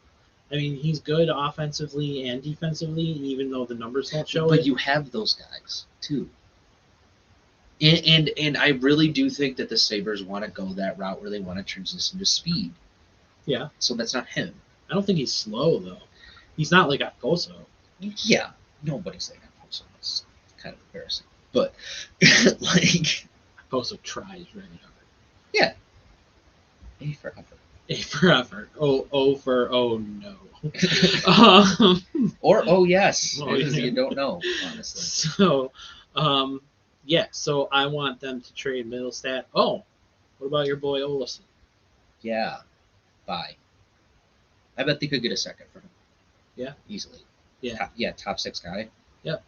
I mean, he's good offensively and defensively, even though the numbers don't show it. But you have those guys too. And I really do think that the Sabres want to go that route where they want to transition to speed. Yeah. So that's not him. I don't think he's slow though. He's not like Okposo. Yeah. Nobody's like Okposo. It's kind of embarrassing. But like, Okposo tries really hard. Yeah. A for effort. A for effort. O for oh no. Or oh yes. Oh, yeah. You don't know, honestly. So, yeah. So I want them to trade Middlestat. Oh, what about your boy Olsen? Yeah. Bye. I bet they could get a second for him. Yeah. Easily. Yeah. Top 6 guy. Yep.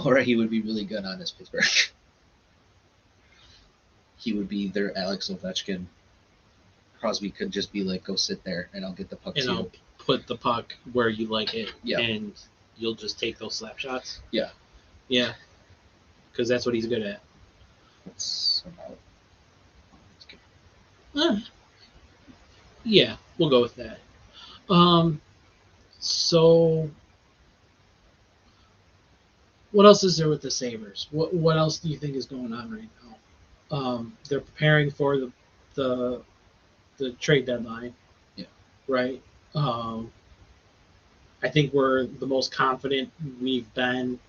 Or he would be really good on this Pittsburgh. He would be their Alex Ovechkin. Crosby could just be like, go sit there and I'll get the puck to you. I'll put the puck where you like it. Yeah. And you'll just take those slap shots. Yeah. Yeah. Because that's what he's good at. That's about. Yeah, we'll go with that. So what else is there with the Sabres? What else do you think is going on right now? They're preparing for the trade deadline. Yeah. Right? I think we're the most confident we've been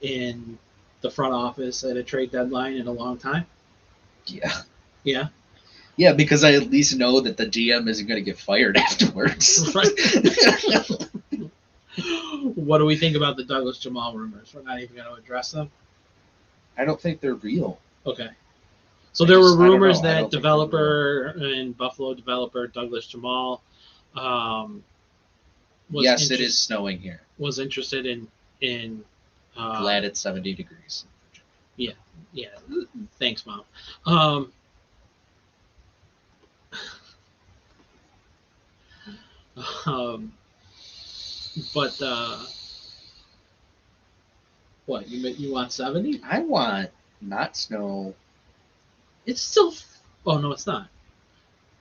in the front office at a trade deadline in a long time. Yeah. Yeah. Yeah, because I at least know that the GM isn't going to get fired afterwards. Right. What do we think about the Douglas Jamal rumors? We're not even going to address them. I don't think they're real. Okay. So there were I don't rumors know. I that don't think developer and Buffalo developer Douglas Jamal was Yes, it is snowing here. Was interested in Glad it's 70 degrees. Yeah. Thanks, Mom. But what you want 70? I want not snow. It's still. Oh no, it's not.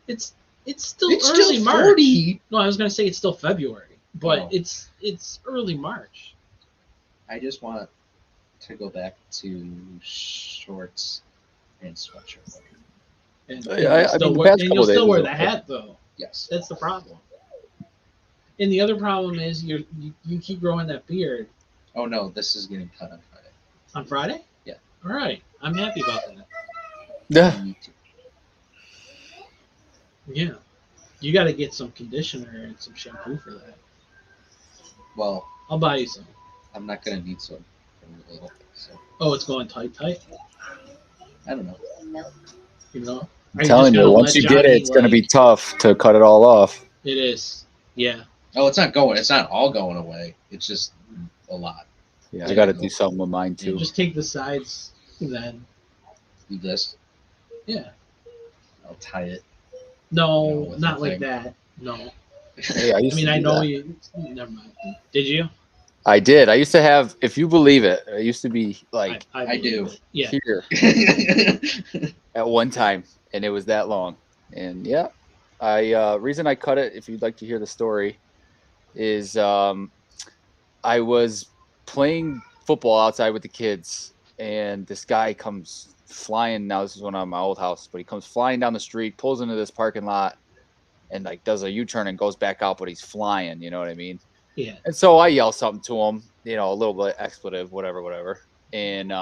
It's still It's early still March. 40. No, I was gonna say it's still February, but Oh. it's early March. I just want to go back to shorts and sweatshirt. And I you'll mean, the past still couple days wear was the okay. hat though. Yes. That's the problem. And the other problem is you keep growing that beard. Oh no, this is getting cut on Friday. On Friday? Yeah. All right. I'm happy about that. Yeah. Me too. Yeah. You got to get some conditioner and some shampoo for that. Well, I'll buy you some. I'm not gonna need some for a little. So Oh, it's going tight. I don't know. You know? I'm telling you, once you get it, it's going to be tough to cut it all off. It is. Yeah. Oh, it's not going. It's not all going away. It's just a lot. Yeah, I got to do something with mine too. Just take the sides, then. Do this. Yeah. I'll tie it. No, with not the like thing. that. No. Hey, I used mean, to I do know that. you. Never mind. Did you? I did. I used to have, if you believe it, I used to be like I do. believe it. Yeah. here at one time, and it was that long. And yeah, reason I cut it, if you'd like to hear the story, is I was playing football outside with the kids, and this guy comes flying. Now this is when I'm at my old house, but he comes flying down the street, pulls into this parking lot, and like does a U-turn and goes back out, but he's flying. You know what I mean? Yeah. And so I yell something to him, you know, a little bit expletive, whatever. And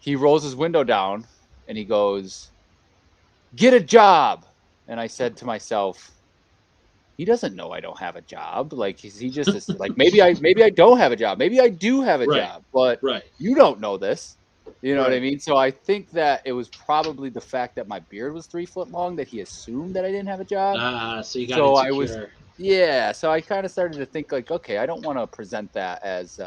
he rolls his window down and he goes, "Get a job." And I said to myself, he doesn't know I don't have a job. Like, is he just like, maybe I don't have a job. Maybe I do have a job, but Right. you don't know this. You know what I Right. mean? So I think that it was probably the fact that my beard was 3 foot long that he assumed that I didn't have a job. So you got So I insecure. was, yeah. So I kind of started to think like, okay, I don't want to present that as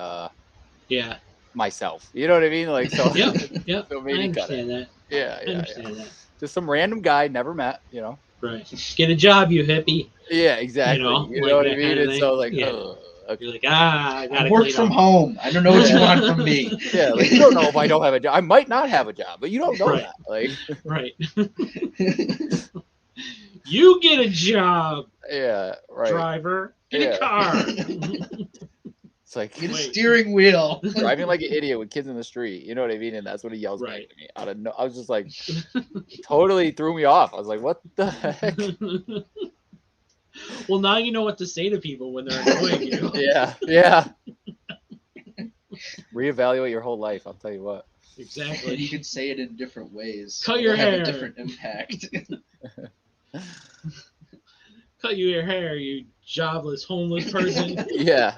Yeah. myself. You know what I mean? Like, so Yep. Yep. So I maybe cut it. understand that. Yeah, I yeah, understand that. Just some random guy never met. You know? Right. Get a job, you hippie. Yeah, exactly. You know what I that mean? kind of And thing. so like, Yeah. okay. You're like, I gotta I work clean from up. home. I don't know what you want from me. Yeah, like you don't know if I don't have a job. I might not have a job, but you don't know Right. that. Like, Right. You get a job, yeah, right. driver. Get Yeah. a car. It's like Get a Wait. steering wheel. driving like an idiot with kids in the street. You know what I mean? And that's what he yells Right. back to me. I don't know. I was just like, totally threw me off. I was like, what the heck? Well, now you know what to say to people when they're annoying you. Yeah. Reevaluate your whole life. I'll tell you what. Exactly. You can say it in different ways. Cut your It'll have hair. a different impact. Cut your hair, you jobless, homeless person. Yeah.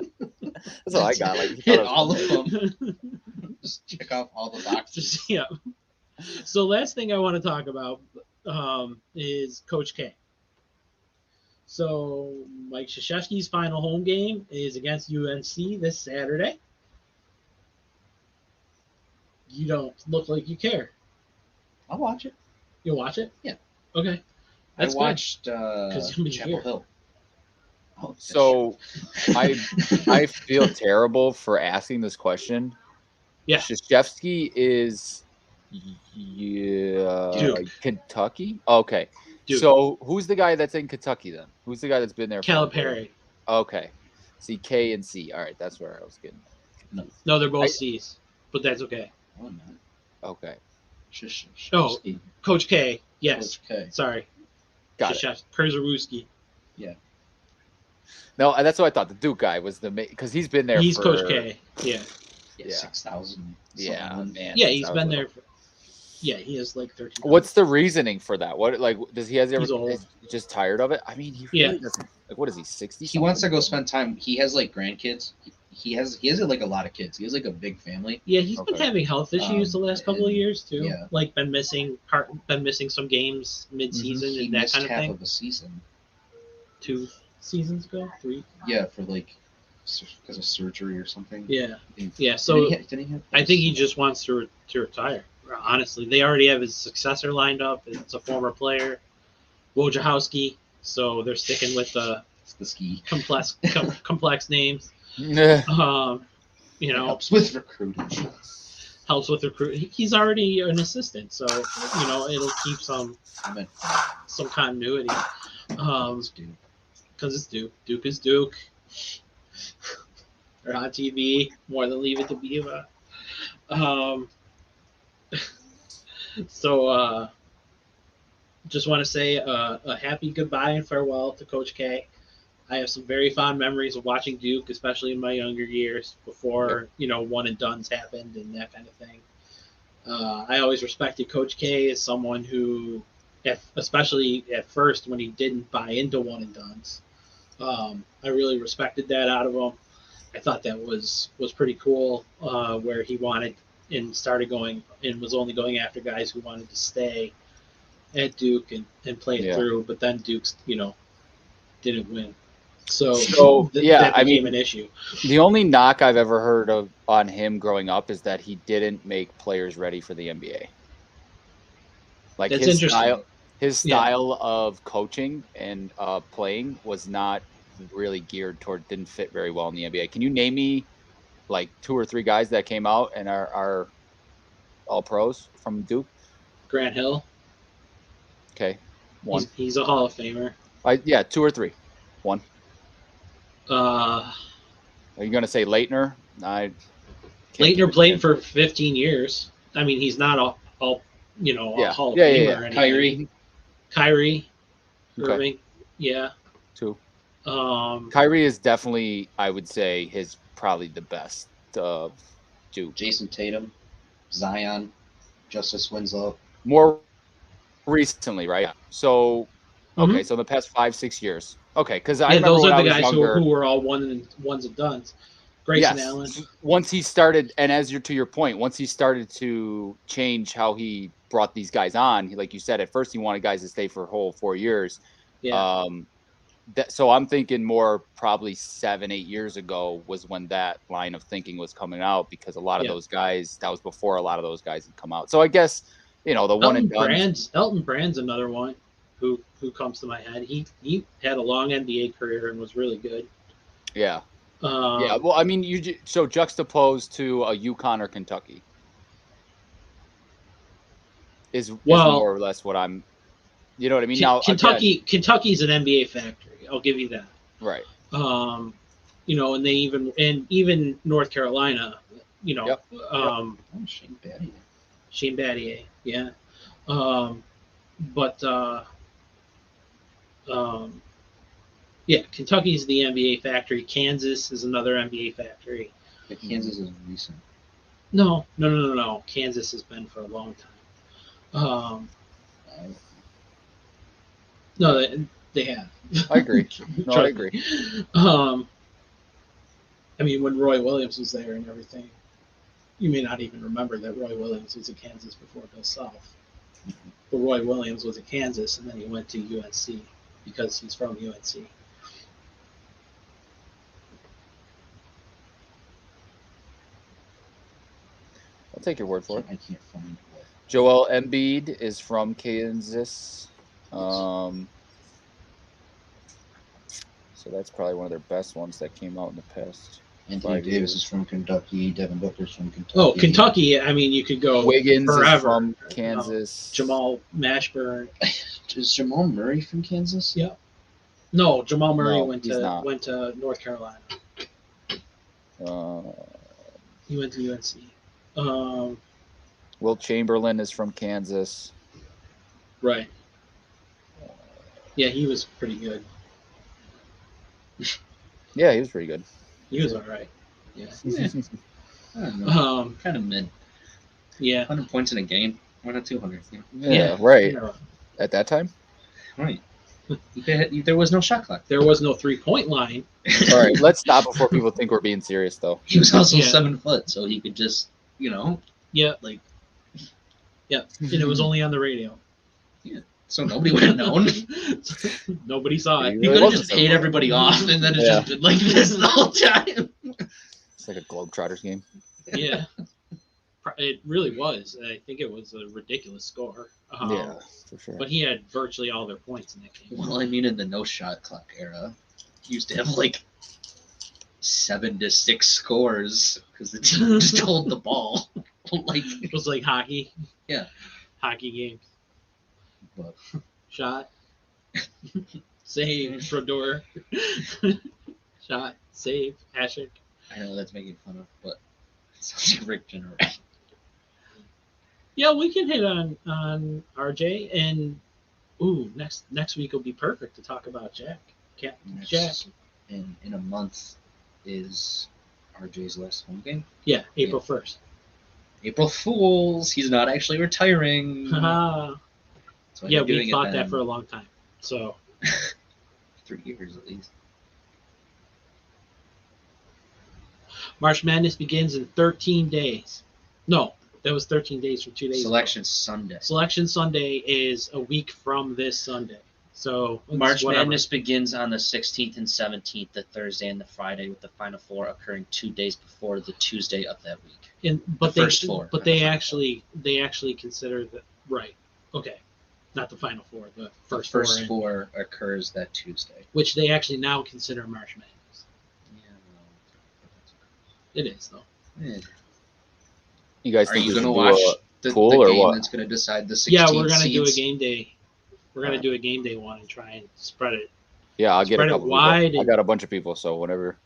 That's all I got. Like, Hit all of them. Just check off all the boxes. Just, yeah. So last thing I want to talk about is Coach K. So Mike Krzyzewski's final home game is against UNC this Saturday. You don't look like you care. I'll watch it. You'll watch it? Yeah. Okay. That's I watched you'll be Chapel here. Hill. Oh, So I feel terrible for asking this question. Yeah. Krzyzewski is Duke. Kentucky? Okay. Duke. So who's the guy that's in Kentucky then? Who's the guy that's been there? Calipari. Okay. See, K and C. All right, that's where I was getting. No, they're both C's, but that's okay. Oh, no. Okay. Oh, Coach K. Yes. Okay. Sorry. Got it. Krzyzewski. No, that's what I thought. The Duke guy was the because he's been there. He's for, Coach K. Yeah. Yeah. 6,000. Yeah, man. Yeah, he's been there. Yeah, he has like 13. What's the reasoning for that? What like does he has ever He's old. just tired of it? I mean, he Yeah. really doesn't. Like, what is he? 60? He wants to go spend time. He has like grandkids. He has like a lot of kids. He has like a big family. Yeah, he's been Okay. having health issues the last couple of and- years too. yeah. Like been missing some games mid-season He and that missed kind of half thing. of a season. 2 seasons ago, 3. Yeah, for like because of surgery or something. Yeah, Didn't yeah. So he have I think he just wants to retire. Honestly, they already have his successor lined up. It's a former player, Wojciechowski. So they're sticking with the It's the ski. complex names. Yeah. You It know, helps with recruiting. helps with recruit. He's already an assistant, so you know it'll keep some continuity. Because it's Duke. Duke is Duke. They're on TV more than Leave It to Beaver. So just want to say a happy goodbye and farewell to Coach K. I have some very fond memories of watching Duke, especially in my younger years before one and dones happened and that kind of thing. I always respected Coach K as someone who, especially at first when he didn't buy into one and dones, I really respected that out of him. I thought that was pretty cool, where he wanted and started going and was only going after guys who wanted to stay at Duke and play it through. But then Duke's didn't win, so that became an issue. The only knock I've ever heard of on him growing up is that he didn't make players ready for the NBA. Like That's his style of coaching and playing was not really geared toward, didn't fit very well in the NBA. Can you name me like 2 or 3 guys that came out and are all pros from Duke? Grant Hill. Okay, 1. He's a Hall of Famer. 2 or 3. 1. Are you gonna say Leitner? Leitner played for 15 years. I mean, he's not a Hall of Famer or anything. Kyrie Irving. Yeah. 2. 2. Kyrie is definitely, I would say, his probably the best of Duke. Jason Tatum, Zion, Justice Winslow. More recently, right? So, okay, so in the past 5-6 years. Okay, because I remember those when are the I was guys younger, who were all ones and dones. Grayson Allen. Once he started, and to your point, once he started to change how he brought these guys on, like you said, at first he wanted guys to stay for a whole 4 years. Yeah. So I'm thinking more probably 7-8 years ago was when that line of thinking was coming out, because a lot of those guys, that was before a lot of those guys had come out. So I guess, the one and done. Elton Brand's another one who comes to my head. He had a long NBA career and was really good. Yeah. Well, I mean, so juxtaposed to a UConn or Kentucky is more or less what I'm. You know what I mean? Now Kentucky's an NBA factory. I'll give you that. Right. And they even North Carolina. Shane Battier. Yeah. Kentucky's the NBA factory. Kansas is another NBA factory. But Kansas is recent. No. Kansas has been for a long time. No, they have. I agree. I agree. I mean, when Roy Williams was there and everything, you may not even remember that Roy Williams was at Kansas before Bill Self. But Roy Williams was at Kansas, and then he went to UNC because he's from UNC. I'll take your word for it. I can't find what. Joel Embiid is from Kansas. So that's probably one of their best ones that came out in the past. Anthony Davis is from Kentucky. Devin Booker's from Kentucky. Oh, Kentucky! I mean, you could go Wiggins forever. Is from Kansas. Jamal Mashburn. Is Jamal Murray from Kansas? Yeah. No, Jamal Murray went not. to North Carolina. He went to UNC. Will Chamberlain is from Kansas. Right. Yeah, he was pretty good. Yeah, he was pretty good. He was all right. Yeah. I don't know. Kind of mid. Yeah. 100 points in a game. Why not 200? Yeah. Yeah, right. Yeah. At that time. Right. There was no shot clock. There was no 3-point line. All right, let's stop before people think we're being serious, though. He was also Yeah. 7 foot, so he could just, Yeah, like, and it was only on the radio. so nobody would have known. Nobody saw it. He could have just paid everybody off, and then it's Yeah. just been like this the whole time. It's like a Globetrotters game. Yeah, it really was. I think it was a ridiculous score. Yeah, for sure. But he had virtually all their points in that game. Well, I mean, in the no shot clock era, he used to have like 7 to 6 scores because the team just hold the ball. Like, It was like hockey. Yeah. Hockey games. But- Shot. Save. Brodeur. Shot. Save. Hasek. I know that's making fun of, but it sounds like Rick Generation. Yeah, we can hit on RJ, and next week will be perfect to talk about Jack. Jack. In a month is RJ's last home game. Yeah, April 1st. April Fools. He's not actually retiring. Haha. So Yeah, I'm doing we it thought then. that for a long time. So 3 years at least. March Madness begins in 13 days. No, that was 13 days from 2 days ago. Selection Sunday. Selection Sunday is a week from this Sunday. So it's March whatever. Madness begins on the 16th and 17th, the Thursday and the Friday, with the Final Four occurring 2 days before the Tuesday of that week. But the first four, But not the they Final actually consider that right. Okay, not the Final Four. The The first, first four, four occurs that Tuesday. which they actually now consider March Madness. Yeah, It is though. no. You guys Are think you we going to should do watch the pool or game what? that's going to decide the 16th Yeah, we're gonna do a seeds? game day. We're gonna do a game day one and try and spread it. Yeah, I'll get a Spread it couple wide people. I and- got a bunch of people, so whenever.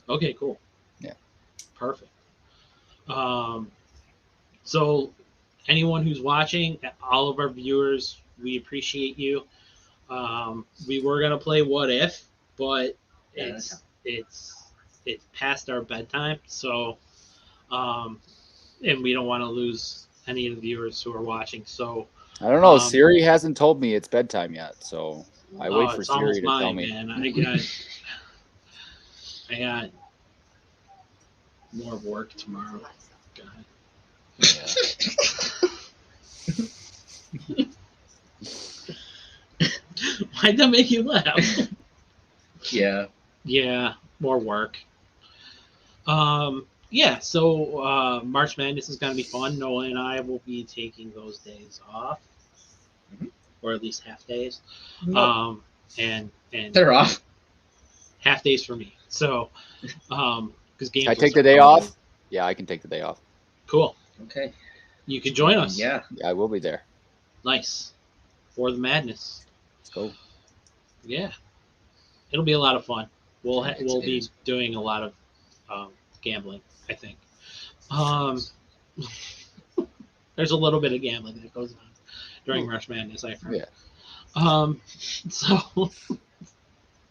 Okay, cool. Yeah. Perfect. So anyone who's watching, all of our viewers, we appreciate you. We were gonna play What If, but Yeah, it's past our bedtime, so and we don't want to lose any of the viewers who are watching. So I don't know. Um, Siri hasn't told me it's bedtime yet, so I wait for it's Siri almost to tell mine, me. man. I got more work tomorrow. God. Why'd that make you laugh? Yeah. Yeah, more work. Yeah, so March Madness is going to be fun. Noah and I will be taking those days off, or at least half days. And They're off. half days for me. So, because games. Can I will take the start day coming. off? Yeah, I can take the day off. Cool. Okay. You can join us. Yeah. Yeah, I will be there. Nice. For the madness. Let's go. Yeah. It'll be a lot of fun. We'll It be is. doing a lot of gambling, I think. There's a little bit of gambling that goes on during March Madness, I've heard. Yeah.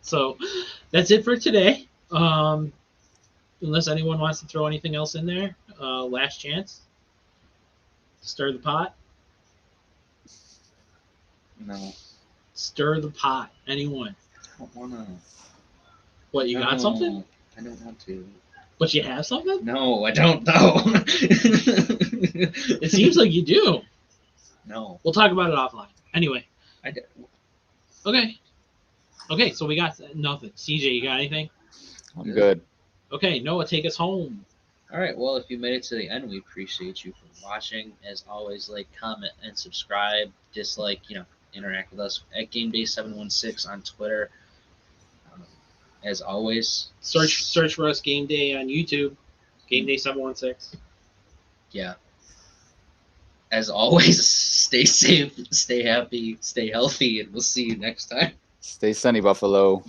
So that's it for today. Unless anyone wants to throw anything else in there, last chance. Stir the pot. No. Stir the pot. Anyone? I don't want to. What, you got something? I don't want to. But you have something? No, I don't know. It seems like you do. No. We'll talk about it offline. Anyway. I did. Okay. Okay, so we got nothing. CJ, you got anything? I'm good. Okay, Noah, take us home. All right. Well, if you made it to the end, we appreciate you for watching. As always, like, comment, and subscribe. Dislike, interact with us at Gameday716 on Twitter. As always, Search for us Game Day on YouTube. Gameday716. Yeah. As always, stay safe, stay happy, stay healthy, and we'll see you next time. Stay sunny, Buffalo.